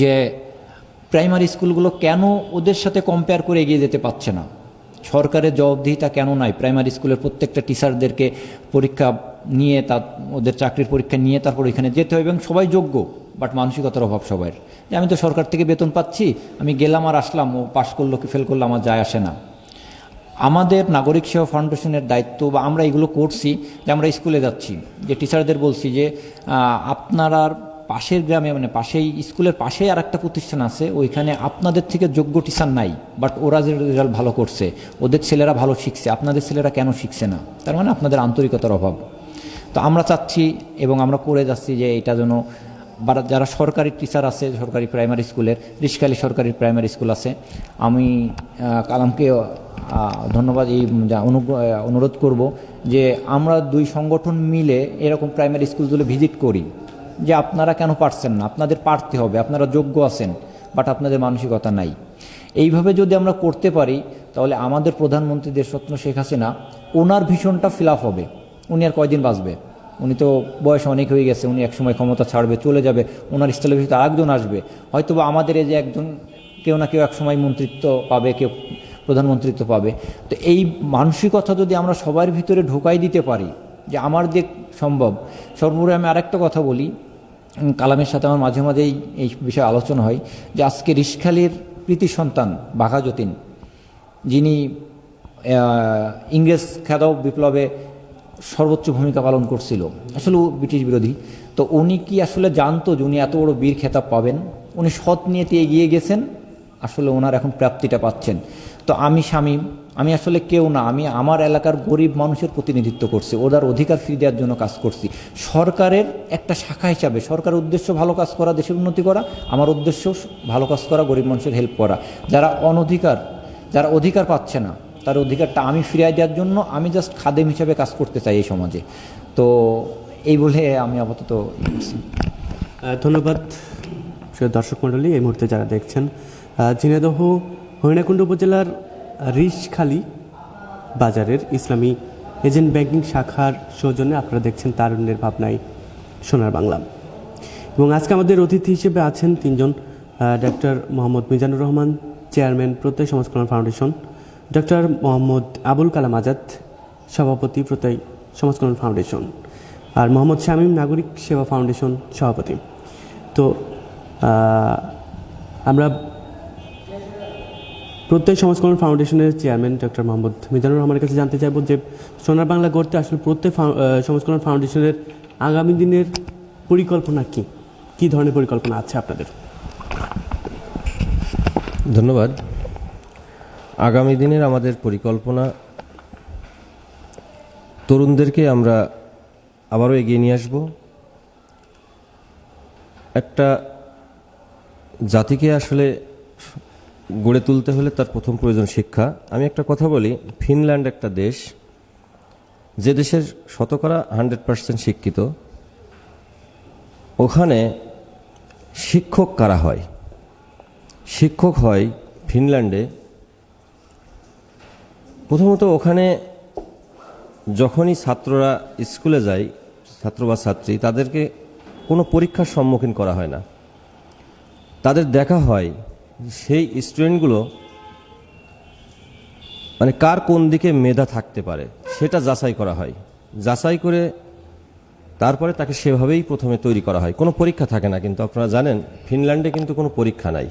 যে প্রাইমারি স্কুলগুলো কেন ওদের সাথে কম্পেয়ার করে এগিয়ে যেতে পারছে না, সরকারের জবাবদিহিতা কেন নাই? প্রাইমারি স্কুলের প্রত্যেকটা টিচারদেরকে পরীক্ষা নিয়ে, ওদের চাকরির পরীক্ষা নিয়ে তারপর ওইখানে যেতে হবে, এবং সবাই যোগ্য, বাট মানসিকতার অভাব সবার, যে আমি তো সরকার থেকে বেতন পাচ্ছি, আমি গেলাম আর আসলাম, ও পাশ করলো কি ফেল করলো আমার যায় আসে না। আমাদের নাগরিক সেবা ফাউন্ডেশনের দায়িত্ব, বা আমরা এগুলো করছি যে আমরা স্কুলে যাচ্ছি, যে টিচারদের বলছি যে আপনারা পাশের গ্রামে, মানে পাশেই স্কুলের পাশেই আর একটা প্রতিষ্ঠান আছে, ওইখানে আপনাদের থেকে যোগ্য টিচার নাই, বাট ওরা যে রেজাল্ট ভালো করছে, ওদের ছেলেরা ভালো শিখছে, আপনাদের ছেলেরা কেন শিখছে না? তার মানে আপনাদের আন্তরিকতার অভাব। তো আমরা চাচ্ছি এবং আমরা করে যাচ্ছি যে এটা যেন যারা সরকারি টিচার আছে, সরকারি প্রাইমারি স্কুলের, রিশকালী সরকারি প্রাইমারি স্কুল আছে, আমি কালামকে ধন্যবাদ, এই অনুরোধ করব যে আমরা 2 সংগঠন মিলে এরকম প্রাইমারি স্কুলগুলো ভিজিট করি, যে আপনারা কেন পারছেন না, আপনাদের পারতে হবে, আপনারা যোগ্য আছেন, বাট আপনাদের মানসিকতা নাই। এইভাবে যদি আমরা করতে পারি তাহলে আমাদের প্রধানমন্ত্রী দেশরত্ন শেখ হাসিনা, ওনার ভীষণটা ফিল আপ হবে। উনি আর কয়দিন বাঁচবে? উনি তো বয়স অনেক হয়ে গেছে, উনি একসময় ক্ষমতা ছাড়বে, চলে যাবে, ওনার স্থলে ভিতরে আরেকজন আসবে, হয়তো বা আমাদের এই যে একজন কেউ না কেউ একসময় মন্ত্রিত্ব পাবে, কেউ প্রধানমন্ত্রিত্ব পাবে। তো এই মানসিকতা যদি আমরা সবার ভিতরে ঢোকাই দিতে পারি যে আমার যে সম্ভব। সর্বোপরি আমি আরেকটা কথা বলি, কালামের সাথে আমার মাঝে মাঝেই এই বিষয়ে আলোচনা হয়, যে আজকে রিশখালীর প্রীতি সন্তান বাঘা যতীন, যিনি ইংরেজ খেদাও বিপ্লবে সর্বোচ্চ ভূমিকা পালন করছিল, আসলে ব্রিটিশ বিরোধী, তো উনি কি আসলে জানতো যে উনি এত বড় বীর খেতাব পাবেন? উনি সৎ নিয়েতে এগিয়ে গেছেন, আসলে ওনার এখন প্রাপ্তিটা পাচ্ছেন। তো আমি শামীম, আমি আসলে কেউ না, আমি আমার এলাকার গরিব মানুষের প্রতিনিধিত্ব করছি, ওদের অধিকার ফিরিয়ে দেওয়ার জন্য কাজ করছি। সরকারের একটা শাখা হিসাবে, সরকারের উদ্দেশ্য ভালো কাজ করা, দেশের উন্নতি করা, আমার উদ্দেশ্য ভালো কাজ করা, গরিব মানুষের হেল্প করা, যারা অধিকার পাচ্ছে না তার অধিকারটা আমি ফিরিয়ে দেওয়ার জন্য আমি জাস্ট খাদেম হিসাবে কাজ করতে চাই এই সমাজে। তো এই বলে আমি আপাতত ধন্যবাদ দর্শক মণ্ডলী, এই মুহূর্তে যারা দেখছেন ঝিনাইদহ হরিণাকুণ্ড উপজেলার রিশখালী বাজারের ইসলামী এজেন্ট ব্যাংকিং শাখার সৌজন্যে আপনারা দেখছেন তারুণ্যের ভাবনায় সোনার বাংলা। এবং আজকে আমাদের অতিথি হিসেবে আছেন 3 জন, ডক্টর মোহাম্মদ মিজানুর রহমান, চেয়ারম্যান প্রত্যয় সমাজ কল্যাণ ফাউন্ডেশন, ডক্টর মোহাম্মদ আবুল কালাম আজাদ, সভাপতি প্রত্যয় সমাজ কল্যাণ ফাউন্ডেশন, আর মোহাম্মদ শামীম নাগরিক সেবা ফাউন্ডেশন সভাপতি। তো আমরা প্রত্যয় সমাজ কল্যাণ ফাউন্ডেশনের চেয়ারম্যান ডক্টর মোহাম্মদ মিজানুর রহমানের কাছে জানতে চাইব যে সোনার বাংলা গড়তে আসলে প্রত্যয় সমাজ কল্যাণ ফাউন্ডেশনের আগামী দিনের পরিকল্পনা কী ধরনের পরিকল্পনা আছে আপনাদের? ধন্যবাদ। আগামী দিনের আমাদের পরিকল্পনা, তরুণদেরকে আমরা আবারও এগিয়ে নিয়ে আসব। একটা জাতিকে আসলে গড়ে তুলতে হলে তার প্রথম প্রয়োজন শিক্ষা। আমি একটা কথা বলি, ফিনল্যান্ড একটা দেশ, যে দেশের শতকরা 100% শিক্ষিত। ওখানে শিক্ষক কারা হয়? শিক্ষক হয় ফিনল্যান্ডে প্রথমত ওখানে যখনই ছাত্ররা স্কুলে যায়, ছাত্র বা ছাত্রী, তাদেরকে কোনো পরীক্ষার সম্মুখীন করা হয় না। তাদের দেখা হয় সেই স্টুডেন্টগুলো মানে কার কোন দিকে মেধা থাকতে পারে সেটা যাচাই করা হয়। যাচাই করে তারপরে তাকে সেভাবেই প্রথমে তৈরি করা হয়। কোনো পরীক্ষা থাকে না, কিন্তু আপনারা জানেন ফিনল্যান্ডে কিন্তু কোনো পরীক্ষা নাই।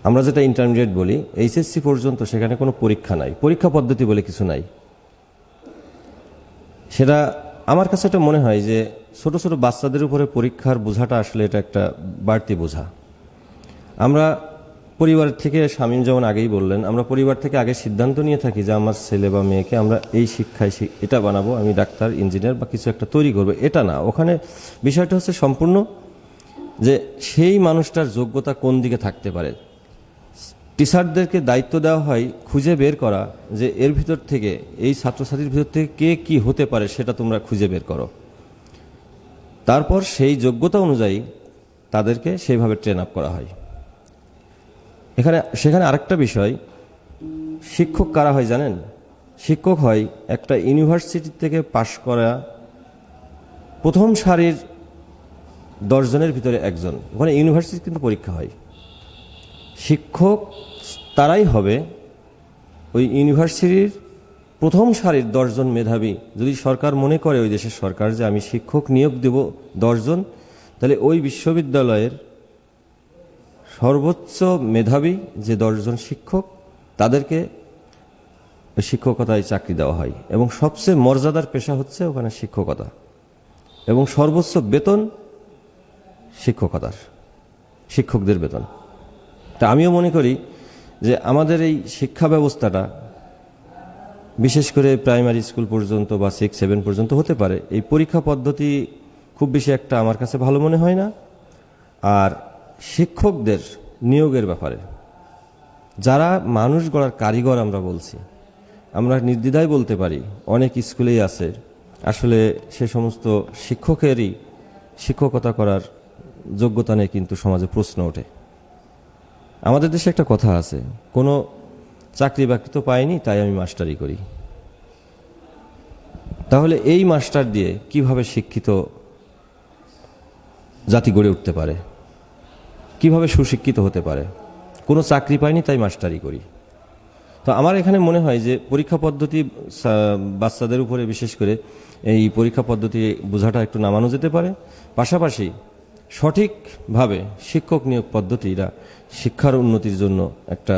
আমরা যেটা ইন্টারমিডিয়েট বলি, এইচএসসি পর্যন্ত সেখানে কোনো পরীক্ষা নাই, পরীক্ষা পদ্ধতি বলে কিছু নাই। সেটা আমার কাছে এটা মনে হয় যে ছোট ছোট বাচ্চাদের উপরে পরীক্ষার বোঝাটা আসলে এটা একটা বাড়তি বোঝা। আমরা পরিবার থেকে, স্বামী যেমন আগেই বললেন, আমরা পরিবার থেকে আগে সিদ্ধান্ত নিয়ে থাকি যে আমার ছেলে বা মেয়েকে আমরা এই শিক্ষায় এটা বানাবো, আমি ডাক্তার, ইঞ্জিনিয়ার বা কিছু একটা তৈরি করবো। এটা না, ওখানে বিষয়টা হচ্ছে সম্পূর্ণ যে সেই মানুষটার যোগ্যতা কোন দিকে থাকতে পারে। টিচারদেরকে দায়িত্ব দেওয়া হয় খুঁজে বের করা যে এর ভিতর থেকে, এই ছাত্রছাত্রীর ভিতর থেকে কে কি হতে পারে সেটা তোমরা খুঁজে বের করো। তারপর সেই যোগ্যতা অনুযায়ী তাদেরকে সেইভাবে ট্রেন আপ করা হয়। সেখানে আরেকটা বিষয়, শিক্ষক কারা হয় জানেন? শিক্ষক হয় একটা ইউনিভার্সিটি থেকে পাশ করা প্রথম সারির 10 জনের ভিতরে একজন। ওখানে ইউনিভার্সিটি কিন্তু পরীক্ষা হয়। শিক্ষক তারাই হবে ওই ইউনিভার্সিটির প্রথম সারির 10 জন মেধাবী। যদি সরকার মনে করে, ওই দেশের সরকার, যে আমি শিক্ষক নিয়োগ দেব 10 জন, তাহলে ওই বিশ্ববিদ্যালয়ের সর্বোচ্চ মেধাবী যে 10 জন শিক্ষক, তাদেরকে শিক্ষকতায় চাকরি দেওয়া হয়। এবং সবচেয়ে মর্যাদার পেশা হচ্ছে ওখানে শিক্ষকতা, এবং সর্বোচ্চ বেতন শিক্ষকদের বেতন। তা আমিও মনে করি যে আমাদের এই শিক্ষা ব্যবস্থাটা, বিশেষ করে প্রাইমারি স্কুল পর্যন্ত বা 6-7 পর্যন্ত হতে পারে, এই পরীক্ষা পদ্ধতি খুব বেশি একটা আমার কাছে ভালো মনে হয় না। আর শিক্ষকদের নিয়োগের ব্যাপারে, যারা মানুষ গড়ার কারিগর আমরা বলছি, আমরা নির্দ্বিধায় বলতে পারি অনেক স্কুলেই আছে আসলে সে সমস্ত শিক্ষকেরই শিক্ষকতা করার যোগ্যতা নেই, কিন্তু সমাজে প্রশ্ন ওঠে। আমাদের দেশে একটা কথা আছে, কোনো চাকরি বাকরি তো পাইনি তাই আমি মাস্টারি করি। তাহলে এই মাস্টার দিয়ে কিভাবে শিক্ষিত জাতি গড়ে উঠতে পারে, কিভাবে সুশিক্ষিত হতে পারে? কোনো চাকরি পাইনি তাই মাস্টারি করি। তো আমার এখানে মনে হয় যে পরীক্ষা পদ্ধতি বাচ্চাদের উপরে বিশেষ করে এই পরীক্ষা পদ্ধতি বোঝাটা একটু নামানো যেতে পারে। পাশাপাশি সঠিকভাবে শিক্ষক নিয়োগ পদ্ধতিরা শিক্ষার উন্নতির জন্য একটা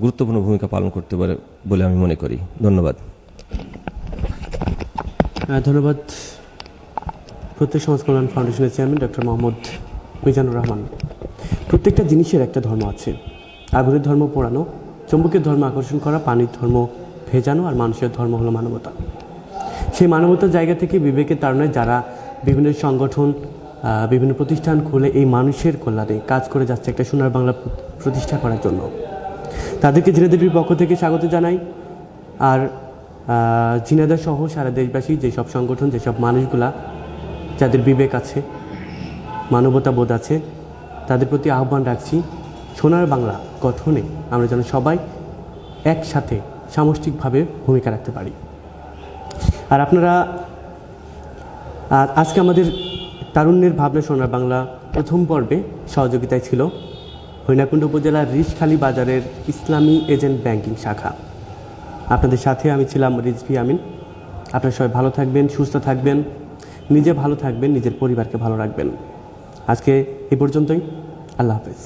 গুরুত্বপূর্ণ ভূমিকা পালন করতে পারে বলে আমি মনে করি। ধন্যবাদ। ধন্যবাদ প্রত্যয় সমাজ কল্যাণ ফাউন্ডেশনের চেয়ারম্যান ডক্টর মোহাম্মদ মিজানুর রহমান। প্রত্যেকটা জিনিসের একটা ধর্ম আছে। আগুনের ধর্ম পোড়ানো, চুম্বকের ধর্ম আকর্ষণ করা, পানির ধর্ম ভেজানো, আর মানুষের ধর্ম হলো মানবতা। সেই মানবতার জায়গা থেকে বিবেকের তাড়নায় যারা বিভিন্ন সংগঠন, বিভিন্ন প্রতিষ্ঠান খুলে এই মানুষের কল্যাণে কাজ করে যাচ্ছে একটা সোনার বাংলা প্রতিষ্ঠা করার জন্য, তাদেরকে ঝিনাইদহের পক্ষ থেকে স্বাগত জানাই। আর ঝিনাইদহ সহ সারা দেশবাসী যেসব সংগঠন, যেসব মানুষগুলা যাদের বিবেক আছে, মানবতা বোধ আছে, তাদের প্রতি আহ্বান রাখছি সোনার বাংলা গঠনে আমরা যেন সবাই একসাথে সামষ্টিকভাবে ভূমিকা রাখতে পারি। আর আপনারা আজকে আমাদের তারুণ্যের ভাবনা সোনার বাংলা প্রথম পর্বে সহযোগিতায় ছিল হরিণাকুণ্ড উপজেলার রিশখালী বাজারের ইসলামী এজেন্ট ব্যাংকিং শাখা। আপনাদের সাথে আমি ছিলাম রিজভি আমিন। আপনারা সবাই ভালো থাকবেন, সুস্থ থাকবেন, নিজে ভালো থাকবেন, নিজের পরিবারকে ভালো রাখবেন। আজকে এই পর্যন্তই। আল্লাহ হাফেজ।